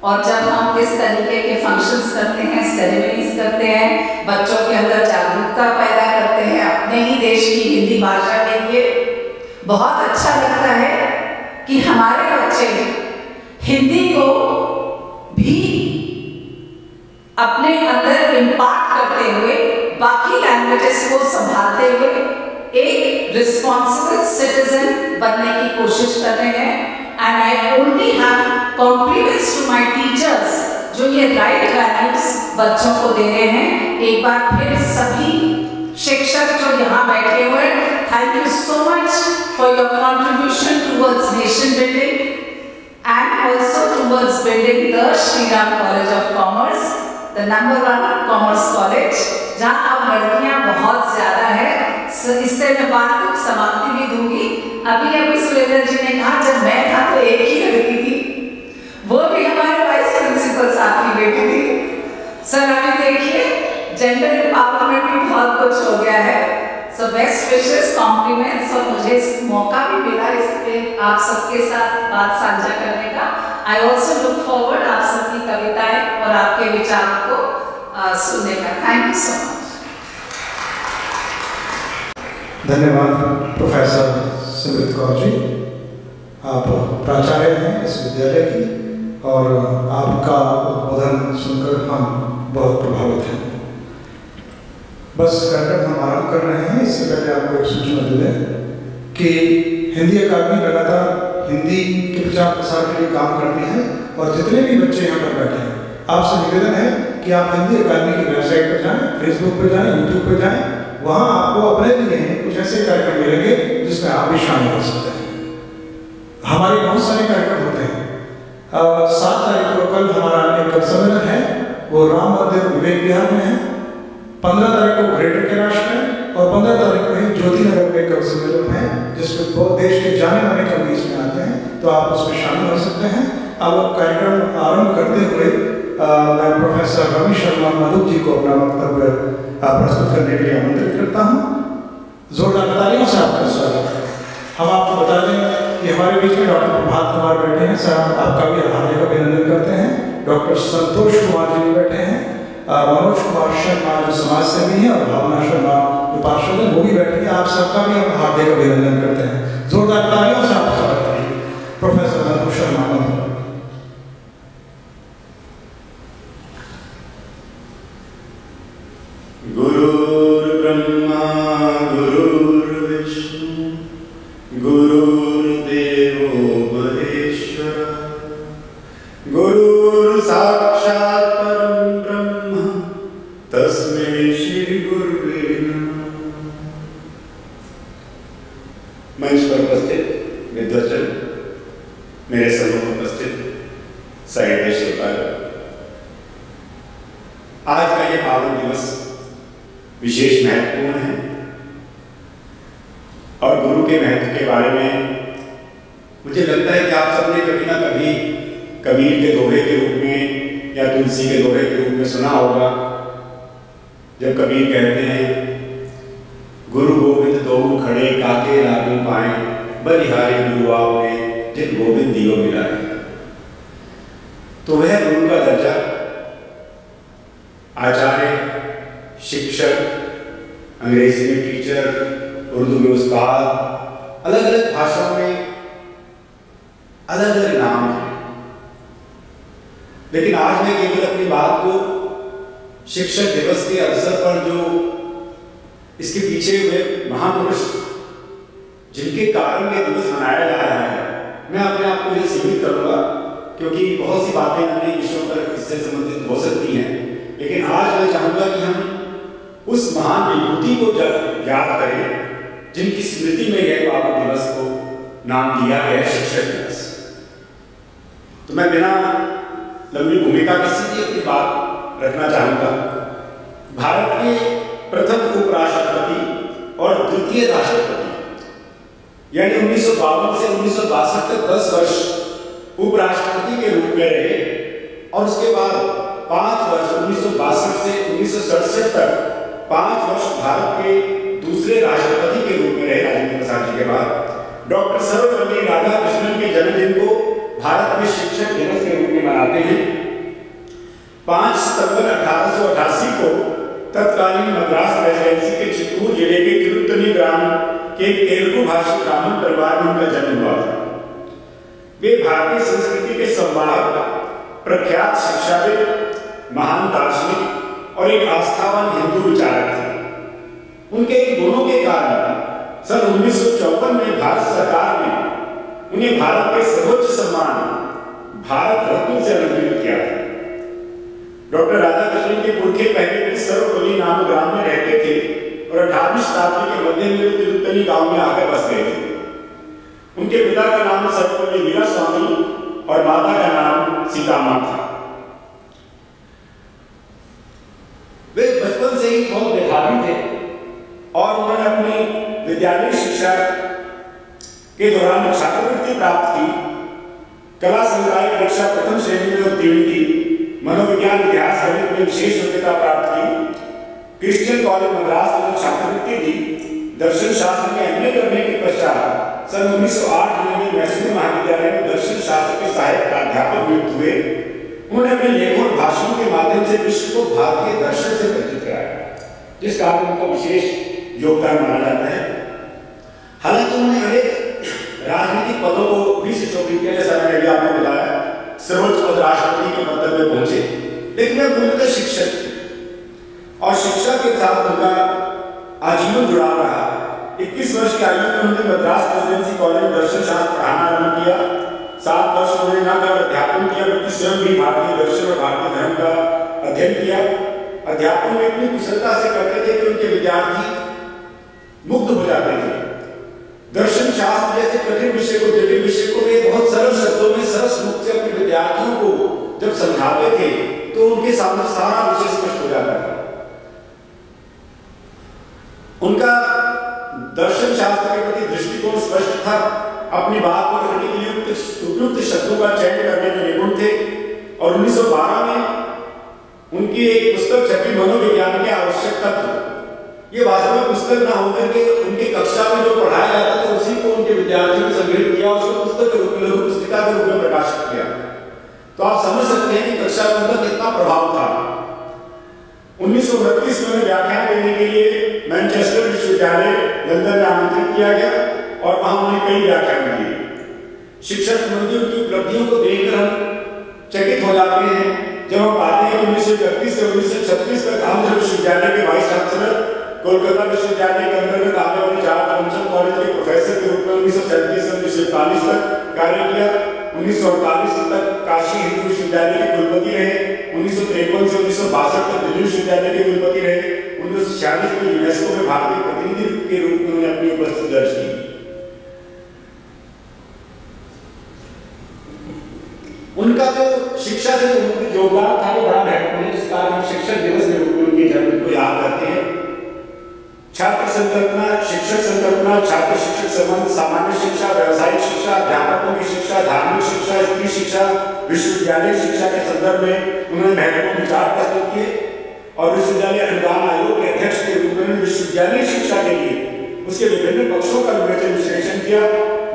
[SPEAKER 4] और जब हम इस तरीके के फंक्शंस करते हैं, सेरेमनीज करते हैं, बच्चों के अंदर जागरूकता पैदा करते हैं अपने ही देश की हिंदी भाषा के लिए, बहुत अच्छा लगता है कि हमारे बच्चे हिंदी को भी अपने अंदर इम्पार्ट करते हुए, बाकी लैंग्वेजेस को संभालते हुए एक रिस्पॉन्सिबल सिटीजन बनने की कोशिश कर रहे हैं। And I only have compliments to my teachers, जो ये राइट वैल्यूज बच्चों को दे रहे हैं। एक बार फिर सभी शिक्षक जो यहाँ बैठे हुए, thank you so much for your contribution towards nation building and also towards building the Shri Ram college of commerce, the number 1 commerce college, जहाँ अब लड़कियाँ बहुत ज्यादा है। इससे मैं बात को समाप्ति भी दूंगी। अभी सुरेंद्र जी ने कहा जब मैं था तो एक ही लड़की थी, वो भी हमारे वाइस प्रिंसिपल साहब की बेटी थी। सर अभी देखिए जेंडर एम्पावरमेंट भी बहुत कुछ हो गया है। सो बेस्ट विशेस, कॉम्प्लीमेंट्स, और मुझे इस मौका भी मिला इस पे आप सबके साथ बात साझा करने का। आई ऑल्सो लुक फॉरवर्ड आप सबकी कविताएं और आपके विचारों को सुनने का। Thank you so much.
[SPEAKER 1] धन्यवाद प्रोफेसर सिमरत कौर जी, आप प्राचार्य हैं इस विद्यालय की, और आपका उद्बोधन सुनकर हम बहुत प्रभावित हैं। बस कार्यक्रम हम आरम्भ कर रहे हैं, इससे पहले आपको एक सूचना दे दें कि हिंदी अकादमी लगातार हिंदी के प्रचार प्रसार के लिए काम करती है, और जितने भी बच्चे यहाँ पर बैठे हैं, आपसे निवेदन है कि आप हिंदी अकादमी की वेबसाइट पर जाएं, फेसबुक पर जाएं, यूट्यूब पर जाएं, वहाँ आपको अपने लिए कुछ ऐसे कार्यक्रम मिलेंगे जिसमें आप भी शामिल हो सकते हैं। हमारे बहुत सारे कार्यक्रम होते हैं। 7 तारीख को कल हमारा एक सम्मेलन है, वो राम मंदिर विवेक विहार में है। 15 तारीख को ग्रेटर कैलाश में, और 15 तारीख को ही ज्योति नगर में एक सम्मेलन है, जिसमें बहुत देश के जाने माने कवि इसमें आते हैं, तो आप उसमें शामिल हो सकते हैं। अब कार्यक्रम आरंभ करते हुए मैं प्रोफेसर रवि शर्मा मधुक जी को अपना वक्तव्य प्रस्तुत करने के लिए आमंत्रित करता हूँ। जोरदार तालियों से आपका स्वागत है। हम आपको बता दें कि हमारे बीच में डॉक्टर प्रभात कुमार बैठे हैं, सर आपका भी हार्दिक अभिनंदन करते हैं। डॉक्टर संतोष कुमार जी बैठे हैं, मनोज कुमार शर्मा जो समाज सेवी हैं, और भावना शर्मा जो पार्षद हैं, वो भी बैठे हैं। आप सबका भी हम हार्दिक अभिनंदन करते हैं। जोरदार तालियों से आपका स्वागत है प्रोफेसर मनोज शर्मा।
[SPEAKER 2] गुरुर्ब्रह्मा गुरुर्विष्णु गुरुर्देवो महेश्वरः, गुरुर् साक्षात् परं ब्रह्म तस्मै श्री गुरुवे नमः। मंच पर उपस्थित विद्वजन, मेरे सम्मुख उपस्थित साहित्य श्रोतागण, आज का ये पावन दिवस विशेष महत्वपूर्ण है, और गुरु के महत्व के बारे में मुझे लगता है कि आप सबने कभी ना कभी कबीर के दोहे के रूप में या तुलसी के दोहे के रूप में सुना होगा, जब कबीर कहते हैं गुरु गोविंद दो खड़े काके लागू पाए, बलिहारी गुरु आपने जिन गोविंद दियो मिलाए। तो वह गुरु का दर्जा आचार्य, शिक्षक, अंग्रेजी में टीचर, उर्दू में उस्ताद, अलग अलग भाषाओं में अलग अलग नाम हैं। लेकिन आज मैं केवल अपनी बात को शिक्षक दिवस के अवसर पर जो इसके पीछे हुए महापुरुष जिनके कारण ये दिवस मनाया जा रहा है, मैं अपने आप को ये सीमित करूंगा, क्योंकि बहुत सी बातें अन्य विषयों पर इससे संबंधित हो सकती हैं। लेकिन आज मैं चाहूंगा कि हम उस महान विभूति को याद करें जिनकी स्मृति में यह पावन दिवस को नाम दिया गया है, शिक्षक दिवस। तो मैं बिना लंबी भूमिका के सीधी अपनी बात रखना चाहूंगा। भारत के प्रथम उपराष्ट्रपति और द्वितीय राष्ट्रपति, यानी 1952 से 1962 तक 10 वर्ष उपराष्ट्रपति के रूप में रहे, और उसके बाद 5 वर्ष 1962 से 1967 तक 5 वर्ष भारत के दूसरे राष्ट्रपति के रूप में रहे राजेंद्र प्रसाद जी के बाद। डॉक्टर सर्वपल्ली राधाकृष्णन के जन्मदिन को भारत में शिक्षक दिवस के रूप में मनाते हैं। 5 सितंबर 1888 को तत्कालीन मद्रास प्रेसिडेंसी के चित्तूर जिले के तिरुत्तनी ग्राम के तेलुगु भाषी ब्राह्मण परिवार में उनका जन्म हुआ था। वे भारतीय संस्कृति के संवाहक, प्रख्यात शिक्षाविद, महान दार्शनिक और एक आस्थावान हिंदू विचारक थे। उनके इन गुणों के कारण सन 1954 में भारत सरकार ने उन्हें भारत के सर्वोच्च सम्मान भारत रत्न से अलंकृत किया था। डॉक्टर राधाकृष्णन के पुरखे पहले सर्वपल्ली नाम ग्राम में रहते थे और 18वीं शताब्दी के मध्य में तिरुत्तनी गांव में आकर बस गए थे। उनके पिता का नाम सर्वपल्ली वीरास्वामी और माता का नाम सीतामा था। वे बचपन से ही बहुत मेधावी थे और उन्होंने अपनी विद्यालय शिक्षा के दौरान छात्रवृत्ति प्राप्त की, कला संकाय परीक्षा प्रथम श्रेणी में उत्तीर्ण की, मनोविज्ञान इतिहास गणित में विशेष योग्यता प्राप्त की, क्रिश्चियन कॉलेज मद्रास में छात्रवृत्ति दी, दर्शन शास्त्र में एमए करने के पश्चात सन 1908 में मैसूर महाविद्यालय में दर्शन शास्त्र के सहायक प्राध्यापक नियुक्त हुए। उन्होंने अपने लेखों और भाषणों के माध्यम से विश्व को भारतीय दर्शन से परिचित कराया, जिस कारण उनका विशेष योगदान माना जाता है। हालांकि उन्होंने अनेक राजनीतिक पदों को भी सुशोभित किया, जैसा मैंने अभी आपको बताया, सर्वोच्च पद राष्ट्रपति के पद में पहुंचे, लेकिन वे मूलतः शिक्षक थे और शिक्षा के साथ उनका आजीवन जुड़ाव रहा। 21 वर्ष की आयु में उन्होंने मद्रास प्रेसिडेंसी कॉलेज में दर्शन शास्त्र पढ़ाना आरंभ किया। 7 वर्ष उन्होंने न केवल अध्यापन किया बल्कि स्वयं भी भारतीय दर्शन और भारतीय धर्म का अध्ययन किया। अध्यापन में इतनी कुशलता से करते थे कि उनके विद्यार्थी मुग्ध हो जाते थे। दर्शन शास्त्र जैसे कठिन विषय को, जटिल विषय को वे बहुत सरल शब्दों में सरस रूप से अपने विद्यार्थियों को जब समझाते थे तो उनके सामने सारा विषय स्पष्ट हो जाता था। उनका दर्शन शास्त्र के प्रति दृष्टिकोण स्पष्ट था। अपनी बात को रखने के लिए उपयुक्त शब्दों का चयन करने में निपुण थे और 1912 में उनकी एक पुस्तक छपी, मनोविज्ञान के आवश्यक तत्व। ये वास्तविक पुस्तक ना होकर के उनके कक्षा में जो पढ़ाया जाता था उसी को उनके विद्यार्थियों ने संग्रहित किया, उसको पुस्तक के रूप में, लघु पुस्तिका के रूप में प्रकाशित किया। तो आप समझ सकते हैं कि कक्षा में उनका कितना प्रभाव था। 1929 में व्याख्यान देने के लिए मैनचेस्टर विश्वविद्यालय लंदन में आमंत्रित किया गया और वहां उन्होंने कई व्याख्यान दिए। शिक्षा संबंधी उनकी उपलब्धियों को देखकर हम चकित हो जाते हैं जब हम पाते हैं कि 1931 से 1936 तक आंध्र विश्वविद्यालय के वाइस चांसलर, कोलकाता विश्वविद्यालय के अंतर्गत आने वाले 4 पंचम कॉलेज के प्रोफेसर के रूप में 1937 से 1941 तक कार्य किया। 1948 तक काशी हिंदू विश्वविद्यालय के कुलपति रहे। 1953 से 1962 तक दिल्ली विश्वविद्यालय के कुलपति रहे। 1946 में यूनेस्को में भारतीय प्रतिनिधि के रूप में उन्होंने अपनी उपस्थिति दर्ज की। उनका जो शिक्षा से संबंधित योगदान था वो बड़ा महत्वपूर्ण है, जिस कारण हम शिक्षक दिवस के रूप में उनके जन्म को याद करते हैं। छात्र संकल्पना, शिक्षक संकल्पना, छात्र शिक्षक संबंध, सामान्य शिक्षा, व्यावसायिक शिक्षा, अध्यापकों की शिक्षा, धार्मिक शिक्षा, स्त्री शिक्षा, विश्वविद्यालय शिक्षा के संदर्भ में उन्होंने महत्वपूर्ण विचार प्रस्तुत किए और विश्वविद्यालय अनुदान आयोग के अध्यक्ष के रूप में विश्वविद्यालय शिक्षा के लिए उसके विभिन्न पक्षों का विवेचन विश्लेषण किया,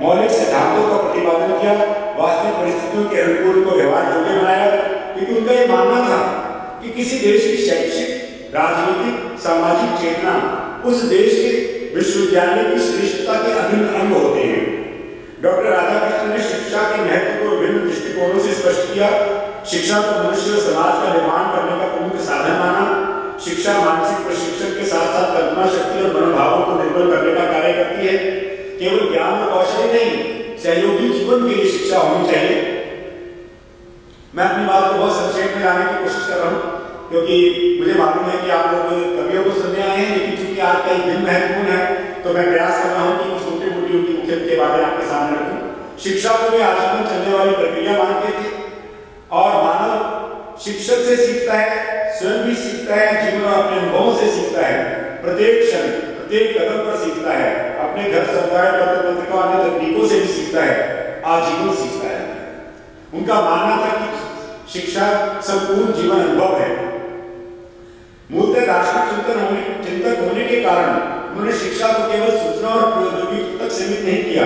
[SPEAKER 2] मौलिक सिद्धांतों का प्रतिपादन किया, वास्तविक परिस्थितियों के अनुकूल को व्यवहार योग्य बनाया। क्योंकि उनका यह मानना था कि किसी देश की शैक्षिक, राजनीतिक, सामाजिक चेतना उस देश के विश्वविद्यालय की श्रेष्ठता के अभिन्न अंग होते हैं। डॉक्टर राधाकृष्णन ने शिक्षा के महत्व को विभिन्न दृष्टिकोणों से स्पष्ट किया। शिक्षा को मनुष्य और समाज का निर्माण करने का प्रमुख साधन माना। शिक्षा मानसिक प्रशिक्षण के साथ साथ कल्पना शक्ति और मनोभावों को निर्बल करने का कार्य करती है। केवल ज्ञान और कौशल ही नहीं, सहयोगी जीवन के लिए शिक्षा होनी चाहिए। मैं अपनी बात को बहुत संक्षेप में लाने की कोशिश कर रहा हूँ, क्योंकि मुझे मालूम है कि आप लोग कवियों को सुनने आए हैं, लेकिन चूंकि आज का दिन महत्वपूर्ण है तो मैं प्रयास कर रहा हूँ कि कुछ छोटी मोटी उनकी मुख्य बातें आपके सामने रखूँ। शिक्षा को वे आजीवन चलने वाली प्रक्रिया मानते थे और मानव शिक्षक से सीखता है, स्वयं भी सीखता है, जीवन और अपने अनुभवों से सीखता है, प्रत्येक क्षण प्रत्येक कदम पर सीखता है, अपने घर समुदाय पत्र पत्रिका अन्य तकनीकों से भी सीखता है, आजीवन सीखता है। उनका मानना था कि शिक्षा संपूर्ण जीवन अनुभव है। मूलतः दार्शनिक चिंतक होने के कारण उन्होंने शिक्षा को केवल सूचना और प्रौद्योगिकी तक सीमित नहीं किया,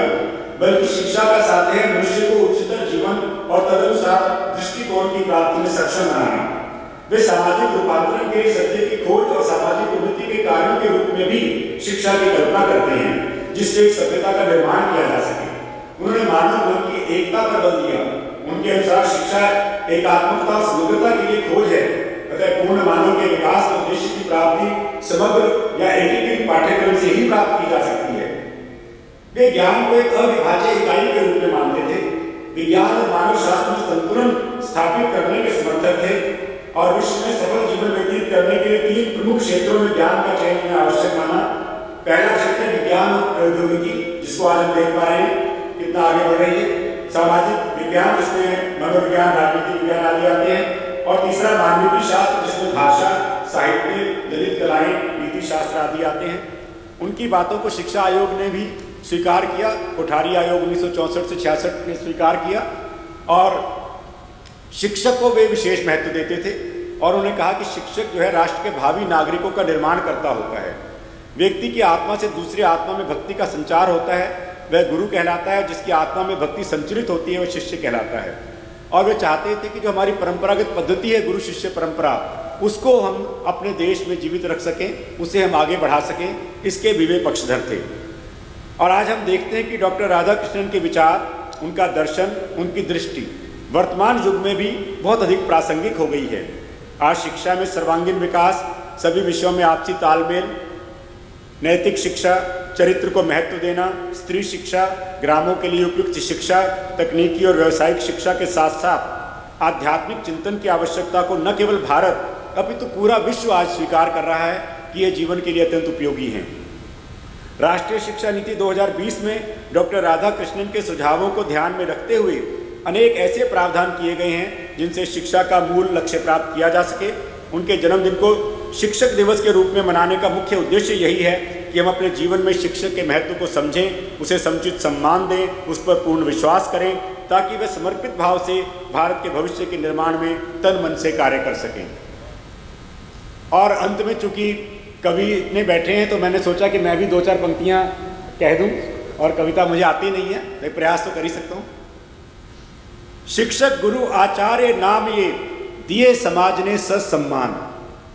[SPEAKER 2] बल्कि शिक्षा का साध्य है मनुष्य को उच्चतर जीवन और तदनुसार दृष्टिकोण की प्राप्ति में सक्षम बनाना। वे सामाजिक रूपांतरण के लिए सत्य की खोज और सामाजिक उन्नति के कार्यों के रूप में भी शिक्षा की कल्पना करते हैं, जिससे एक सभ्यता का निर्माण किया जा सके। उन्होंने मानव मन की एकता पर बल दिया। उनके अनुसार शिक्षा एकात्मकता और समग्रता के लिए खोज है, अतः पूर्ण मानव के विकास और उद्देश्य की प्राप्ति समग्र या एकीकृत पाठ्यक्रम से ही प्राप्त की जा सकती है। वे ज्ञान को एक अविभाज्य इकाई के रूप में मानते थे। विज्ञान और मानव शास्त्र में संतुलन स्थापित करने के समर्थक थे और विश्व में सफल जीवन व्यतीत करने के लिए 3 प्रमुख क्षेत्रों में ज्ञान का चयन करना आवश्यक माना। पहला क्षेत्र विज्ञान और प्रौद्योगिकी, जिसको आज हम देख पा रहे हैं कितना आगे बढ़ रही है। सामाजिक विज्ञान, जिसमें मनोविज्ञान, राजनीतिक विज्ञान आदि आते हैं। और तीसरा मानवीय शास्त्र, जिसमें भाषा, साहित्य, ललित कलाएं, नीति शास्त्र आदि आते हैं। उनकी बातों को शिक्षा आयोग ने भी स्वीकार किया। कोठारी आयोग 1964 से 66 ने स्वीकार किया और शिक्षक को वे विशेष महत्व देते थे और उन्होंने कहा कि शिक्षक जो है राष्ट्र के भावी नागरिकों का निर्माण करता होता है। व्यक्ति की आत्मा से दूसरी आत्मा में भक्ति का संचार होता है, वह गुरु कहलाता है। जिसकी आत्मा में भक्ति संचरित होती है वह शिष्य कहलाता है। और वे चाहते थे कि जो हमारी परंपरागत पद्धति है गुरु शिष्य परंपरा, उसको हम अपने देश में जीवित रख सकें, उसे हम आगे बढ़ा सकें, इसके भी वे पक्षधर थे। और आज हम देखते हैं कि डॉक्टर राधाकृष्णन के विचार, उनका दर्शन, उनकी दृष्टि वर्तमान युग में भी बहुत अधिक प्रासंगिक हो गई है। आज शिक्षा में सर्वांगीण विकास, सभी विषयों में आपसी तालमेल, नैतिक शिक्षा, चरित्र को महत्व देना, स्त्री शिक्षा, ग्रामों के लिए उपयुक्त शिक्षा, तकनीकी और व्यावसायिक शिक्षा के साथ साथ आध्यात्मिक चिंतन की आवश्यकता को न केवल भारत अपितु पूरा विश्व आज स्वीकार कर रहा है कि ये जीवन के लिए अत्यंत उपयोगी हैं। राष्ट्रीय शिक्षा नीति 2020 में डॉक्टर राधाकृष्णन के सुझावों को ध्यान में रखते हुए अनेक ऐसे प्रावधान किए गए हैं जिनसे शिक्षा का मूल लक्ष्य प्राप्त किया जा सके। उनके जन्मदिन को शिक्षक दिवस के रूप में मनाने का मुख्य उद्देश्य यही है कि हम अपने जीवन में शिक्षक के महत्व को समझें, उसे समुचित सम्मान दें, उस पर पूर्ण विश्वास करें, ताकि वे समर्पित भाव से भारत के भविष्य के निर्माण में तन मन से कार्य कर सकें। और अंत में चूंकि कवि इतने बैठे हैं तो मैंने सोचा कि मैं भी 2-4 पंक्तियां कह दूं, और कविता मुझे आती नहीं है, मैं प्रयास तो कर ही सकता हूं। शिक्षक गुरु आचार्य नाम ये दिए समाज ने सत्सम्मान।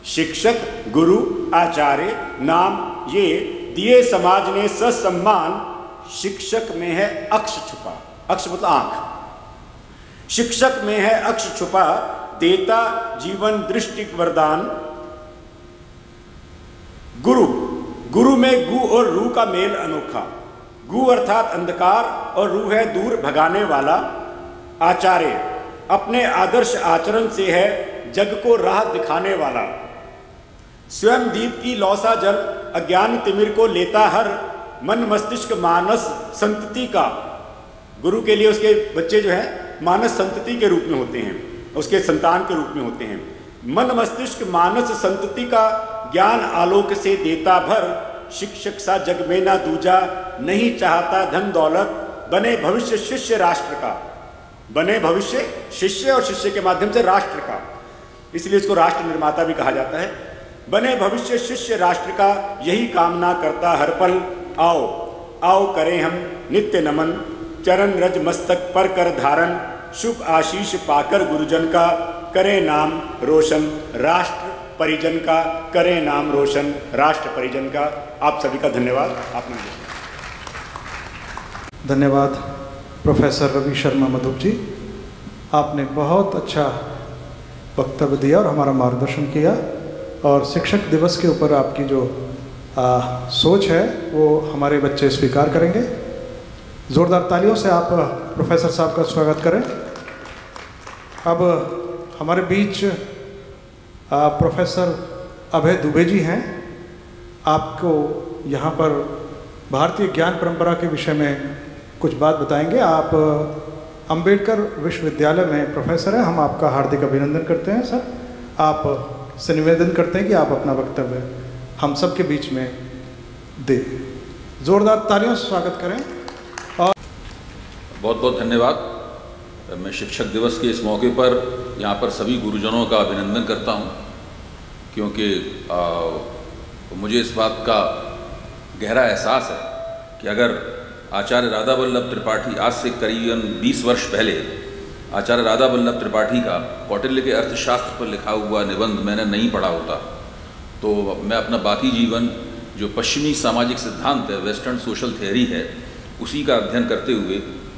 [SPEAKER 2] शिक्षक गुरु आचार्य नाम ये दिए समाज ने सत्सम्मान। शिक्षक में है अक्ष छुपा, अक्ष मतलब आंख। शिक्षक में है अक्ष छुपा, देता जीवन दृष्टि वरदान। गुरु, गुरु में गु और रू का मेल अनोखा। गु अर्थात अंधकार और रू है दूर भगाने वाला। आचार्य अपने आदर्श आचरण से है जग को राह दिखाने वाला। स्वयं दीप की लौसा जल अज्ञान तिमिर को लेता हर। मन मस्तिष्क मानस संतति का। गुरु के लिए उसके बच्चे जो हैं मानस संतति के रूप में होते हैं, उसके संतान के रूप में होते हैं। मन मस्तिष्क मानस संतति का ज्ञान आलोक से देता भर। शिक्षक सा जग में ना दूजा, नहीं चाहता धन दौलत। बने भविष्य शिष्य राष्ट्र का। बने भविष्य शिष्य और शिष्य के माध्यम से राष्ट्र का, इसलिए इसको राष्ट्र निर्माता भी कहा जाता है। बने भविष्य शिष्य राष्ट्र का, यही कामना करता हर पल। आओ आओ करें हम नित्य नमन। चरण रज मस्तक पर कर धारण। शुभ आशीष पाकर गुरुजन का, करें नाम रोशन राष्ट्र परिजन का। करें नाम रोशन राष्ट्र परिजन का। आप सभी का धन्यवाद। आपने
[SPEAKER 1] धन्यवाद प्रोफेसर रवि शर्मा मधुप जी, आपने बहुत अच्छा वक्तव्य दिया और हमारा मार्गदर्शन किया, और शिक्षक दिवस के ऊपर आपकी जो सोच है वो हमारे बच्चे स्वीकार करेंगे। ज़ोरदार तालियों से आप प्रोफेसर साहब का स्वागत करें। अब हमारे बीच प्रोफेसर अभय दुबे जी हैं। आपको यहाँ पर भारतीय ज्ञान परंपरा के विषय में कुछ बात बताएंगे। आप अंबेडकर विश्वविद्यालय में प्रोफेसर हैं। हम आपका हार्दिक अभिनंदन करते हैं सर। आप से निवेदन करते हैं कि आप अपना वक्तव्य हम सब के बीच में दें। ज़ोरदार तालियों से स्वागत करें। और
[SPEAKER 5] बहुत बहुत धन्यवाद। मैं शिक्षक दिवस के इस मौके पर यहाँ पर सभी गुरुजनों का अभिनंदन करता हूँ, क्योंकि मुझे इस बात का गहरा एहसास है कि अगर आचार्य राधा वल्लभ त्रिपाठी, आज से करीबन 20 वर्ष पहले आचार्य राधा वल्लभ त्रिपाठी का कौटिल्य के अर्थशास्त्र पर लिखा हुआ निबंध मैंने नहीं पढ़ा होता तो मैं अपना बाकी जीवन जो पश्चिमी सामाजिक सिद्धांत है, वेस्टर्न सोशल थियरी है, उसी का अध्ययन करते हुए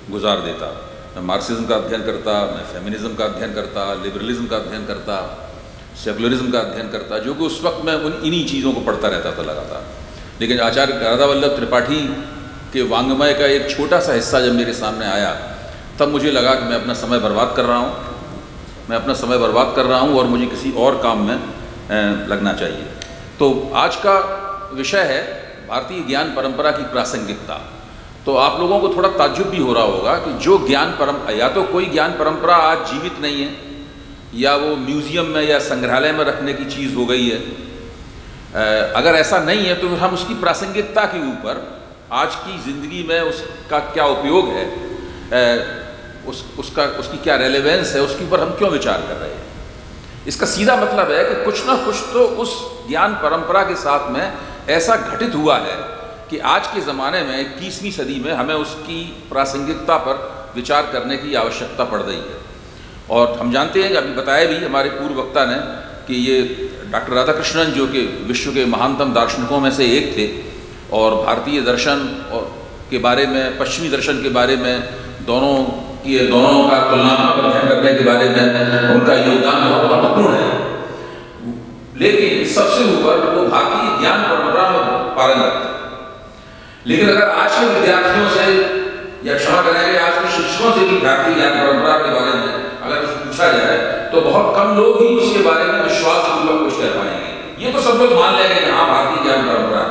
[SPEAKER 5] गुजार देता। मैं मार्क्सिज्म का अध्ययन करता, मैं फेमिनिज्म का अध्ययन करता, लिबरलिज्म का अध्ययन करता, सेकुलरिज्म का अध्ययन करता, जो कि उस वक्त मैं इन्हीं चीज़ों को पढ़ता रहता था लगातार। लेकिन आचार्य राधा वल्लभ त्रिपाठी के वाङ्मय का एक छोटा सा हिस्सा जब मेरे सामने आया, तब मुझे लगा कि मैं अपना समय बर्बाद कर रहा हूँ और मुझे किसी और काम में लगना चाहिए। तो आज का विषय है भारतीय ज्ञान परंपरा की प्रासंगिकता। तो आप लोगों को थोड़ा ताज्जुब भी हो रहा होगा कि जो ज्ञान परंपरा, या तो कोई ज्ञान परंपरा आज जीवित नहीं है, या वो म्यूज़ियम में या संग्रहालय में रखने की चीज़ हो गई है। अगर ऐसा नहीं है तो फिर हम उसकी प्रासंगिकता के ऊपर, आज की ज़िंदगी में उसका क्या उपयोग है, उसकी क्या रेलेवेंस है, उसके ऊपर हम क्यों विचार कर रहे हैं। इसका सीधा मतलब है कि कुछ ना कुछ तो उस ज्ञान परंपरा के साथ में ऐसा घटित हुआ है कि आज के ज़माने में 21वीं सदी में हमें उसकी प्रासंगिकता पर विचार करने की आवश्यकता पड़ रही है। और हम जानते हैं, अभी बताया भी हमारे पूर्व वक्ता ने, कि ये डॉक्टर राधाकृष्णन जो कि विश्व के महानतम दार्शनिकों में से एक थे और भारतीय दर्शन और के बारे में, पश्चिमी दर्शन के बारे में, दोनों का तुलनात्मक अध्ययन करने के बारे में उनका योगदान बहुत महत्वपूर्ण है। लेकिन सबसे ऊपर वो भारतीय ज्ञान परंपरा में पारंगत थे। लेकिन अगर आज के विद्यार्थियों से, या क्षमा करेंगे आज के शिक्षकों से भी भारतीय ज्ञान परंपरा के बारे में अगर पूछा जाए तो बहुत कम लोग ही उसके बारे में विश्वासपूर्वक कुछ कह पाएंगे। ये तो सब लोग मान लेंगे कि हाँ भारतीय ज्ञान परंपरा।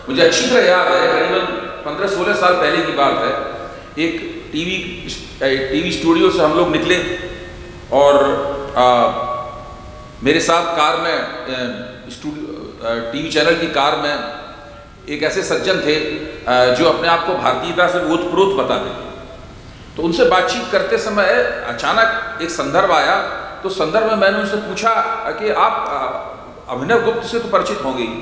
[SPEAKER 5] मुझे अच्छी तरह याद है, करीबन 15-16 साल पहले की बात है, एक टीवी स्टूडियो से हम लोग निकले और मेरे साथ कार में, टीवी चैनल की कार में एक ऐसे सज्जन थे जो अपने आप को भारतीयता से ओतप्रोत बताते थे। तो उनसे बातचीत करते समय अचानक एक संदर्भ आया। तो संदर्भ में मैंने उनसे पूछा कि आप अभिनव गुप्त से तो परिचित होंगे ही।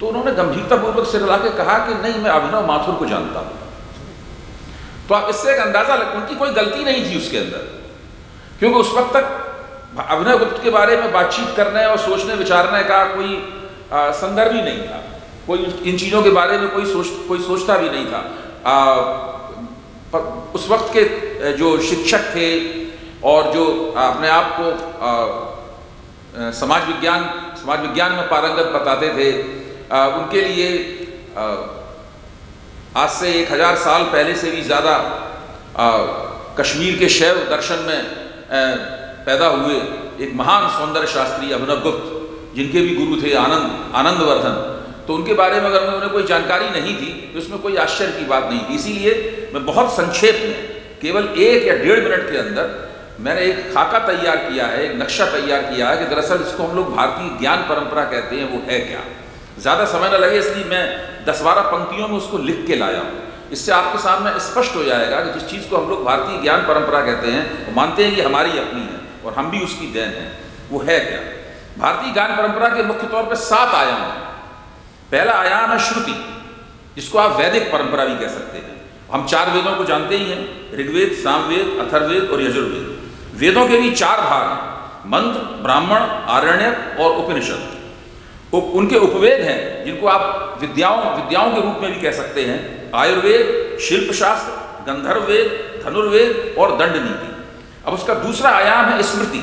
[SPEAKER 5] तो उन्होंने गंभीरतापूर्वक सिर हिला के कहा कि नहीं, मैं अभिनव माथुर को जानता हूँ। तो आप इससे एक अंदाजा लग, उनकी कोई गलती नहीं थी उसके अंदर, क्योंकि उस वक्त तक अभिनव गुप्त के बारे में बातचीत करने और सोचने विचारने का कोई संदर्भ ही नहीं था। कोई इन चीज़ों के बारे में कोई सोचता भी नहीं था। उस वक्त के जो शिक्षक थे और जो अपने आप को समाज विज्ञान में पारंगत बताते थे, उनके लिए आज से 1000 साल पहले से भी ज़्यादा कश्मीर के शैव दर्शन में पैदा हुए एक महान सौंदर्य शास्त्री अभिनव गुप्त, जिनके भी गुरु थे आनंदवर्धन, तो उनके बारे में अगर उन्हें कोई जानकारी नहीं थी तो इसमें कोई आश्चर्य की बात नहीं थी। इसीलिए मैं बहुत संक्षेप में, केवल 1 या 1.5 मिनट के अंदर मैंने एक खाका तैयार किया है, एक नक्शा तैयार किया है कि दरअसल इसको हम लोग भारतीय ज्ञान परंपरा कहते हैं, वो है क्या। ज़्यादा समय न लगे इसलिए मैं 10-12 पंक्तियों में उसको लिख के लाया हूँ। इससे आपके सामने स्पष्ट हो जाएगा कि जिस चीज़ को हम लोग भारतीय ज्ञान परंपरा कहते हैं, वो मानते हैं कि हमारी अपनी है और हम भी उसकी देन हैं, वो है क्या। भारतीय ज्ञान परंपरा के मुख्य तौर पर 7 आयाम हैं। पहला आयाम है श्रुति, जिसको आप वैदिक परंपरा भी कह सकते हैं। हम 4 वेदों को जानते ही हैं, ऋग्वेद, सामवेद, अथर्ववेद और यजुर्वेद। वेदों के भी 4 भाग हैं, मंत्र, ब्राह्मण, आरण्यक और उपनिषद। उनके उपवेद हैं, जिनको आप विद्याओं के रूप में भी कह सकते हैं, आयुर्वेद, शिल्पशास्त्र, गंधर्व वेद, धनुर्वेद और दंड नीति। अब उसका दूसरा आयाम है स्मृति,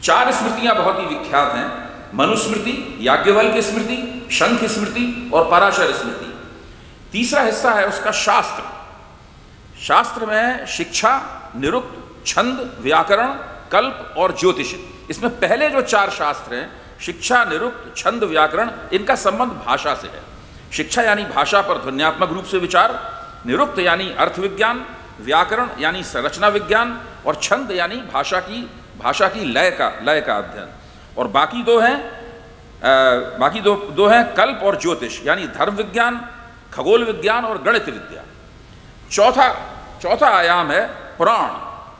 [SPEAKER 5] 4 स्मृतियां बहुत ही विख्यात हैं, मनुस्मृति, याज्ञवल्क्य स्मृति, शंख स्मृति और पराशर स्मृति। तीसरा हिस्सा है उसका शास्त्र। शास्त्र में शिक्षा, निरुक्त, छंद, व्याकरण, कल्प और ज्योतिष। इसमें पहले जो 4 शास्त्र हैं, शिक्षा, निरुक्त, छंद, व्याकरण, इनका संबंध भाषा से है। शिक्षा यानी भाषा पर ध्वन्यात्मक रूप से विचार, निरुक्त यानी अर्थ विज्ञान, व्याकरण यानी संरचना विज्ञान और छंद यानी भाषा की लय का अध्ययन। और बाकी दो हैं कल्प और ज्योतिष यानी धर्म विज्ञान, खगोल विज्ञान और गणित विद्या। चौथा आयाम है पुराण।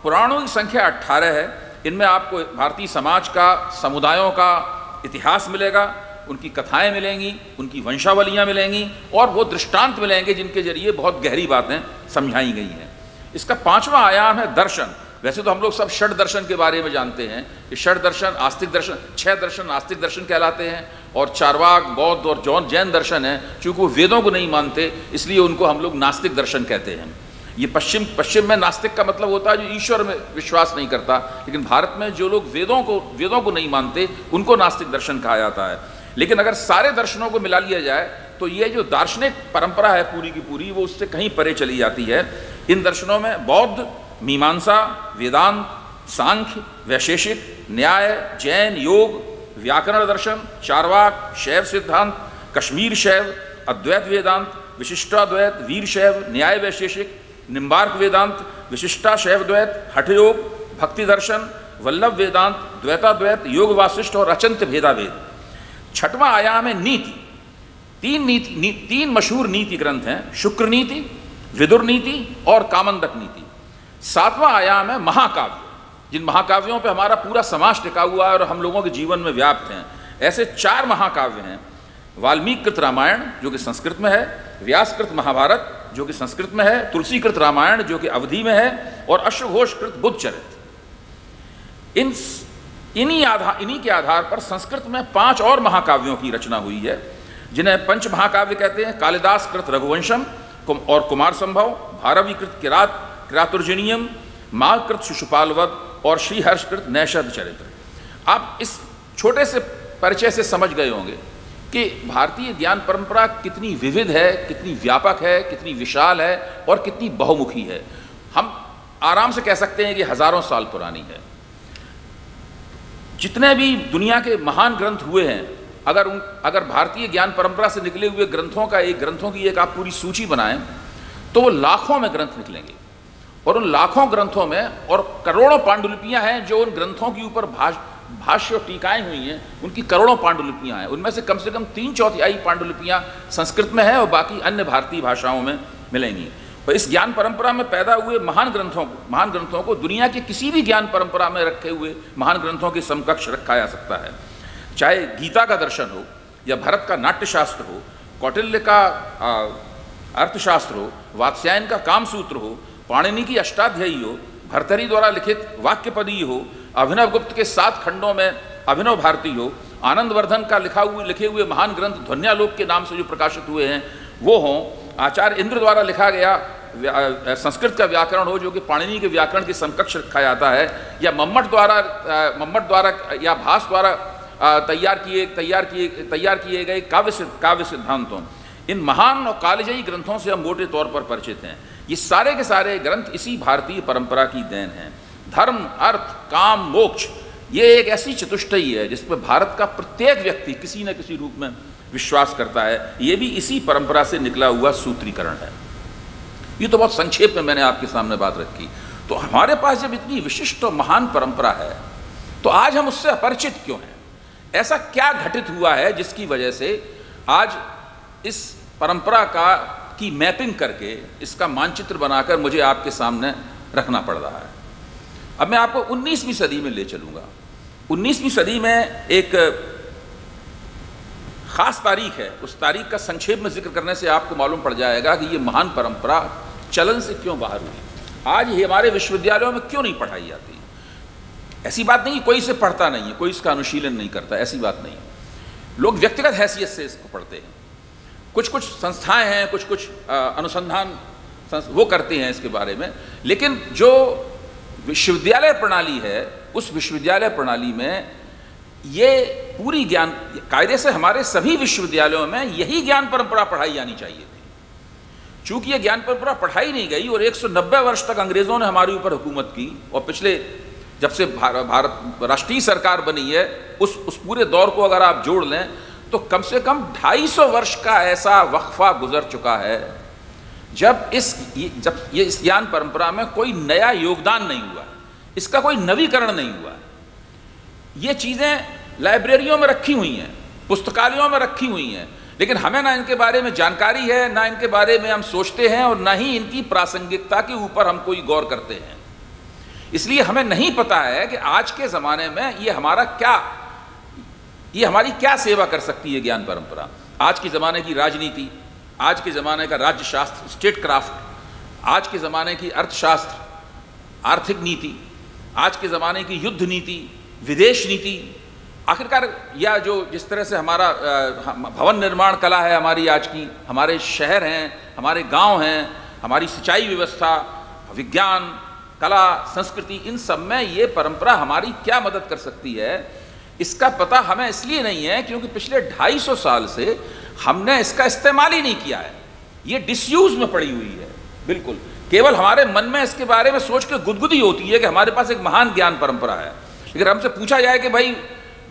[SPEAKER 5] पुराणों की संख्या 18 है। इनमें आपको भारतीय समाज का, समुदायों का इतिहास मिलेगा, उनकी कथाएं मिलेंगी, उनकी वंशावलियां मिलेंगी और वो दृष्टांत मिलेंगे जिनके जरिए बहुत गहरी बातें समझाई गई हैं। इसका 5वां आयाम है दर्शन। वैसे तो हम लोग सब षड दर्शन के बारे में जानते हैं कि षड दर्शन, आस्तिक दर्शन, 6 दर्शन आस्तिक दर्शन कहलाते हैं और चारवाक, बौद्ध और जैन दर्शन है। चूँकि वो वेदों को नहीं मानते इसलिए उनको हम लोग नास्तिक दर्शन कहते हैं। ये पश्चिम में नास्तिक का मतलब होता है जो ईश्वर में विश्वास नहीं करता, लेकिन भारत में जो लोग वेदों को नहीं मानते उनको नास्तिक दर्शन कहा जाता है। लेकिन अगर सारे दर्शनों को मिला लिया जाए तो ये जो दार्शनिक परंपरा है पूरी की पूरी, वो उससे कहीं परे चली जाती है। इन दर्शनों में बौद्ध, मीमांसा, वेदांत, सांख्य, वैशेषिक, न्याय, जैन, योग, व्याकरण दर्शन, चारवाक, शैव सिद्धांत, कश्मीर शैव, अद्वैत वेदांत, विशिष्टाद्वैत, वीर शैव, न्याय वैशेषिक, निम्बार्क वेदांत, विशिष्टा शैव द्वैत, हठ योग, भक्ति दर्शन, वल्लभ वेदांत, द्वैताद्वैत, योग वासिष्ठ और अचंत भेदाभेद। 6वां आयाम है नीति। 3 मशहूर नीति ग्रंथ हैं, शुक्र नीति, विदुर नीति और कामंदक नीति। 7वां आयाम है महाकाव्य, जिन महाकाव्यों पे हमारा पूरा समाज टिका हुआ है और हम लोगों के जीवन में व्याप्त हैं। ऐसे 4 महाकाव्य हैं, वाल्मीकिकृत रामायण जो कि संस्कृत में है, व्यासकृत महाभारत जो कि संस्कृत में है, तुलसीकृत रामायण जो कि अवधी में है और अश्वघोषकृत बुद्धचरित। इन्हीं के आधार पर संस्कृत में 5 और महाकाव्यों की रचना हुई है, जिन्हें पंच महाकाव्य कहते हैं। कालिदास कृत रघुवंशम और कुमार संभव, भारवीकृत किरातुर्जनियम, मालकृत शिशुपालवध और श्रीहर्षकृत नैषध चरित्र। आप इस छोटे से परिचय से समझ गए होंगे कि भारतीय ज्ञान परंपरा कितनी विविध है, कितनी व्यापक है, कितनी विशाल है और कितनी बहुमुखी है। हम आराम से कह सकते हैं कि हजारों साल पुरानी है। जितने भी दुनिया के महान ग्रंथ हुए हैं, अगर भारतीय ज्ञान परंपरा से निकले हुए ग्रंथों की एक आप पूरी सूची बनाएं तो वो लाखों में ग्रंथ निकलेंगे। और उन लाखों ग्रंथों में और करोड़ों पांडुलिपियां हैं जो उन ग्रंथों के ऊपर भाष्य और टीकाएं हुई हैं, उनकी करोड़ों पांडुलिपियां हैं। उनमें से कम 3/4 पांडुलिपियां संस्कृत में है और बाकी अन्य भारतीय भाषाओं में मिलेंगी। और इस ज्ञान परंपरा में पैदा हुए महान ग्रंथों को दुनिया की किसी भी ज्ञान परंपरा में रखे हुए महान ग्रंथों के समकक्ष रखा जा सकता है। चाहे गीता का दर्शन हो या भरत का नाट्यशास्त्र हो, कौटिल्य का अर्थशास्त्र हो, वात्स्यायन का कामसूत्र हो, पाणिनि की अष्टाध्यायी हो, भर्तृहरि द्वारा लिखित वाक्यपदी हो, अभिनव गुप्त के 7 खंडों में अभिनव भारती हो, आनंदवर्धन का लिखे हुए महान ग्रंथ ध्वन्यालोक के नाम से जो प्रकाशित हुए हैं वो हों, आचार्य इंद्र द्वारा लिखा गया संस्कृत का व्याकरण हो जो कि पाणिनि के व्याकरण के समकक्ष रखा जाता है, या मम्मट द्वारा या भास द्वारा तैयार किए गए काव्य सिद्धांतों। इन महान और कालजयी ग्रंथों से हम मोटे तौर पर परिचित हैं। ये सारे के सारे ग्रंथ इसी भारतीय परंपरा की देन हैं। धर्म, अर्थ, काम, मोक्ष, ये एक ऐसी चतुष्टयी है जिस पर भारत का प्रत्येक व्यक्ति किसी न किसी रूप में विश्वास करता है। ये भी इसी परंपरा से निकला हुआ सूत्रीकरण है। ये तो बहुत संक्षेप में मैंने आपके सामने बात रखी। तो हमारे पास जब इतनी विशिष्ट और महान परंपरा है तो आज हम उससे अपरिचित क्यों हैं? ऐसा क्या घटित हुआ है जिसकी वजह से आज इस परंपरा की मैपिंग करके इसका मानचित्र बनाकर मुझे आपके सामने रखना पड़ रहा है? अब मैं आपको 19वीं सदी में ले चलूँगा। 19वीं सदी में एक ख़ास तारीख है, उस तारीख का संक्षेप में जिक्र करने से आपको मालूम पड़ जाएगा कि ये महान परंपरा चलन से क्यों बाहर हुई, आज ये हमारे विश्वविद्यालयों में क्यों नहीं पढ़ाई जाती। ऐसी बात नहीं कोई इसे पढ़ता नहीं है, कोई इसका अनुशीलन नहीं करता, ऐसी बात नहीं। लोग व्यक्तिगत हैसियत से इसको पढ़ते हैं। कुछ संस्थाएं हैं, कुछ अनुसंधान वो करते हैं इसके बारे में, लेकिन जो विश्वविद्यालय प्रणाली है उस विश्वविद्यालय प्रणाली में ये पूरी ज्ञान कायदे से हमारे सभी विश्वविद्यालयों में यही ज्ञान परंपरा पढ़ाई जानी चाहिए थी। चूंकि ये ज्ञान परंपरा पढ़ाई नहीं गई और 190 वर्ष तक अंग्रेज़ों ने हमारे ऊपर हुकूमत की, और पिछले जब से भारत राष्ट्रीय सरकार बनी है उस पूरे दौर को अगर आप जोड़ लें तो कम से कम 250 वर्ष का ऐसा वक्फा गुजर चुका है जब इस ज्ञान परंपरा में कोई नया योगदान नहीं हुआ, इसका कोई नवीकरण नहीं हुआ। ये चीज़ें लाइब्रेरियों में रखी हुई हैं, पुस्तकालयों में रखी हुई हैं, लेकिन हमें ना इनके बारे में जानकारी है, ना इनके बारे में हम सोचते हैं, और ना ही इनकी प्रासंगिकता के ऊपर हम कोई गौर करते हैं। इसलिए हमें नहीं पता है कि आज के ज़माने में ये हमारी क्या सेवा कर सकती है ज्ञान परंपरा। आज के ज़माने की राजनीति, आज के ज़माने का राज्य शास्त्र, स्टेट क्राफ्ट, आज के ज़माने की अर्थशास्त्र, आर्थिक नीति, आज के ज़माने की युद्ध नीति, विदेश नीति, आखिरकार या जो जिस तरह से हमारा भवन निर्माण कला है हमारी आज की, हमारे शहर हैं, हमारे गांव हैं, हमारी सिंचाई व्यवस्था, विज्ञान, कला, संस्कृति, इन सब में ये परंपरा हमारी क्या मदद कर सकती है, इसका पता हमें इसलिए नहीं है क्योंकि पिछले 250 साल से हमने इसका इस्तेमाल ही नहीं किया है। ये डिसयूज में पड़ी हुई है बिल्कुल। केवल हमारे मन में इसके बारे में सोच के गुदगुदी होती है कि हमारे पास एक महान ज्ञान परंपरा है, लेकिन हमसे पूछा जाए कि भाई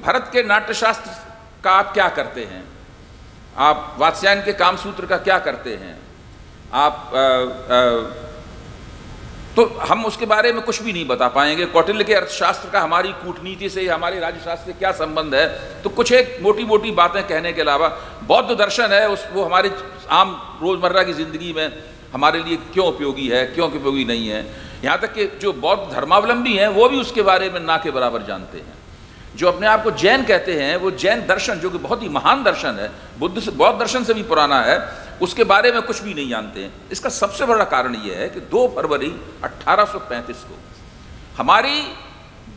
[SPEAKER 5] भारत के नाट्यशास्त्र का आप क्या करते हैं, आप वात्स्यायन के कामसूत्र का क्या करते हैं, आप तो हम उसके बारे में कुछ भी नहीं बता पाएंगे। कौटिल्य के अर्थशास्त्र का हमारी कूटनीति से, हमारे राज्यशास्त्र से क्या संबंध है, तो कुछ एक मोटी मोटी बातें कहने के अलावा बौद्ध दर्शन है वो हमारे आम रोज़मर्रा की ज़िंदगी में हमारे लिए क्यों उपयोगी है, क्यों उपयोगी नहीं है। यहाँ तक कि जो बौद्ध धर्मावलंबी हैं वो भी उसके बारे में ना के बराबर जानते हैं। जो अपने आप को जैन कहते हैं, वो जैन दर्शन जो कि बहुत ही महान दर्शन है, बौद्ध दर्शन से भी पुराना है, उसके बारे में कुछ भी नहीं जानते हैं। इसका सबसे बड़ा कारण यह है कि 2 फरवरी 1835 को हमारी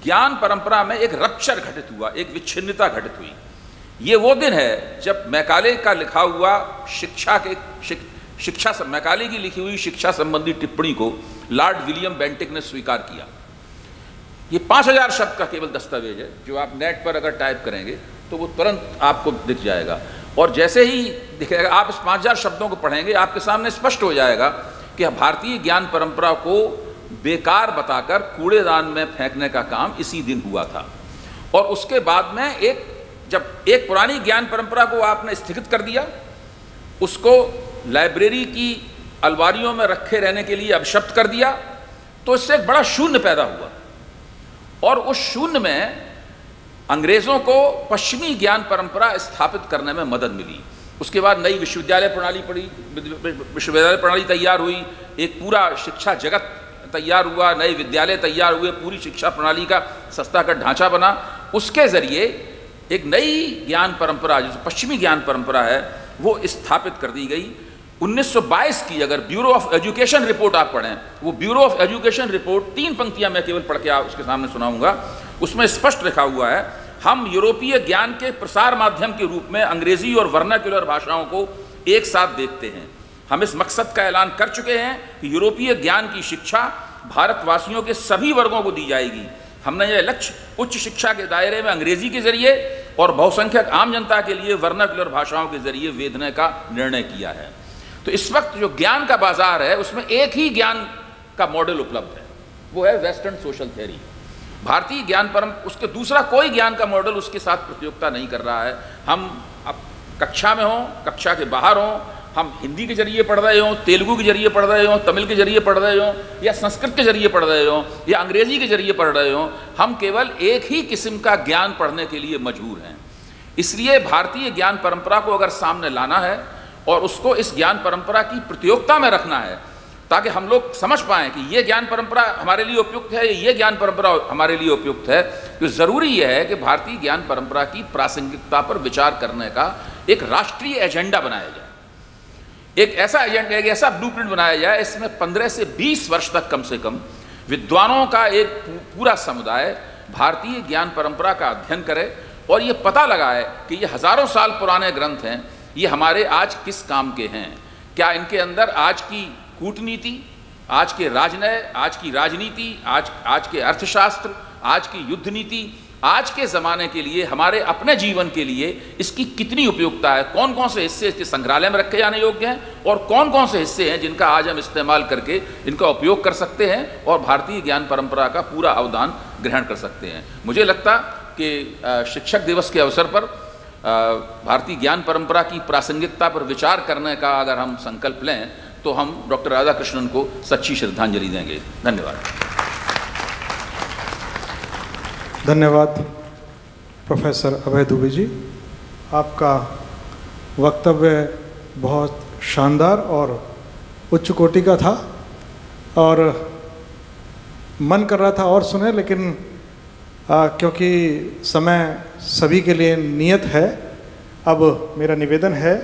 [SPEAKER 5] ज्ञान परंपरा में एक रप्चर घटित हुआ, एक विच्छिन्नता घटित हुई। ये वो दिन है जब मैकाले का लिखा हुआ मैकाले की लिखी हुई शिक्षा संबंधी टिप्पणी को लॉर्ड विलियम बेंटिक ने स्वीकार किया। ये 5000 शब्द का केवल दस्तावेज है, जो आप नेट पर अगर टाइप करेंगे तो वो तुरंत आपको दिख जाएगा, और जैसे ही दिखेगा आप इस 5000 शब्दों को पढ़ेंगे आपके सामने स्पष्ट हो जाएगा कि भारतीय ज्ञान परंपरा को बेकार बताकर कूड़ेदान में फेंकने का काम इसी दिन हुआ था। और उसके बाद में जब एक पुरानी ज्ञान परंपरा को आपने स्थगित कर दिया, उसको लाइब्रेरी की अलमारियों में रखे रहने के लिए अपशब्द कर दिया, तो इससे एक बड़ा शून्य पैदा हुआ, और उस शून्य में अंग्रेज़ों को पश्चिमी ज्ञान परंपरा स्थापित करने में मदद मिली। उसके बाद नई विश्वविद्यालय प्रणाली तैयार हुई, एक पूरा शिक्षा जगत तैयार हुआ, नए विद्यालय तैयार हुए, पूरी शिक्षा प्रणाली का संस्थागत ढांचा बना। उसके ज़रिए एक नई ज्ञान परंपरा जो पश्चिमी ज्ञान परंपरा है वो स्थापित कर दी गई। 1922 की अगर ब्यूरो ऑफ एजुकेशन रिपोर्ट आप पढ़ें, वो ब्यूरो ऑफ एजुकेशन रिपोर्ट 3 पंक्तियां मैं केवल पढ़ के आप उसके सामने सुनाऊंगा। उसमें स्पष्ट लिखा हुआ है, हम यूरोपीय ज्ञान के प्रसार माध्यम के रूप में अंग्रेजी और वर्नाक्युलर भाषाओं को एक साथ देखते हैं। हम इस मकसद का ऐलान कर चुके हैं कि यूरोपीय ज्ञान की शिक्षा भारतवासियों के सभी वर्गों को दी जाएगी। हमने यह लक्ष्य उच्च शिक्षा के दायरे में अंग्रेजी के जरिए और बहुसंख्यक आम जनता के लिए वर्नाक्युलर भाषाओं के जरिए वेधने का निर्णय किया है। तो इस वक्त जो ज्ञान का बाजार है उसमें एक ही ज्ञान का मॉडल उपलब्ध है, वो है वेस्टर्न सोशल थ्योरी। भारतीय ज्ञान उसके दूसरा कोई ज्ञान का मॉडल उसके साथ प्रतियोगिता नहीं कर रहा है। हम अब कक्षा में हों, कक्षा के बाहर हों, हम हिंदी के जरिए पढ़ रहे हों, तेलुगु के जरिए पढ़ रहे हों, तमिल के जरिए पढ़ रहे हों, या संस्कृत के जरिए पढ़ रहे हों, या अंग्रेजी के जरिए पढ़ रहे हों, हम केवल एक ही किस्म का ज्ञान पढ़ने के लिए मजबूर हैं। इसलिए भारतीय ज्ञान परंपरा को अगर सामने लाना है और उसको इस ज्ञान परंपरा की प्रतियोगिता में रखना है, ताकि हम लोग समझ पाएँ कि ये ज्ञान परंपरा हमारे लिए उपयुक्त है, ये ज्ञान परंपरा हमारे लिए उपयुक्त है, तो ज़रूरी यह है कि भारतीय ज्ञान परंपरा की प्रासंगिकता पर विचार करने का एक राष्ट्रीय एजेंडा बनाया जाए, एक ऐसा एजेंडा, एक ऐसा ब्लूप्रिंट बनाया जाए, इसमें 15 से 20 वर्ष तक कम से कम विद्वानों का एक पूरा समुदाय भारतीय ज्ञान परंपरा का अध्ययन करे और ये पता लगाए कि ये हज़ारों साल पुराने ग्रंथ हैं, ये हमारे आज किस काम के हैं। क्या इनके अंदर आज की कूटनीति, आज के राजनय, आज की राजनीति, आज के अर्थशास्त्र, आज की युद्ध नीति आज के ज़माने के लिए, हमारे अपने जीवन के लिए इसकी कितनी उपयुक्तता है, कौन कौन से हिस्से इसके संग्रहालय में रखे जाने योग्य हैं और कौन कौन से हिस्से हैं जिनका आज हम इस्तेमाल करके इनका उपयोग कर सकते हैं और भारतीय ज्ञान परंपरा का पूरा अवदान ग्रहण कर सकते हैं। मुझे लगता कि शिक्षक दिवस के अवसर पर भारतीय ज्ञान परंपरा की प्रासंगिकता पर विचार करने का अगर हम संकल्प लें तो हम डॉक्टर राधाकृष्णन को सच्ची श्रद्धांजलि देंगे। धन्यवाद।
[SPEAKER 1] धन्यवाद प्रोफेसर अभय दुबे जी, आपका वक्तव्य बहुत शानदार और उच्च कोटि का था और मन कर रहा था और सुने, लेकिन क्योंकि समय सभी के लिए नियत है, अब मेरा निवेदन है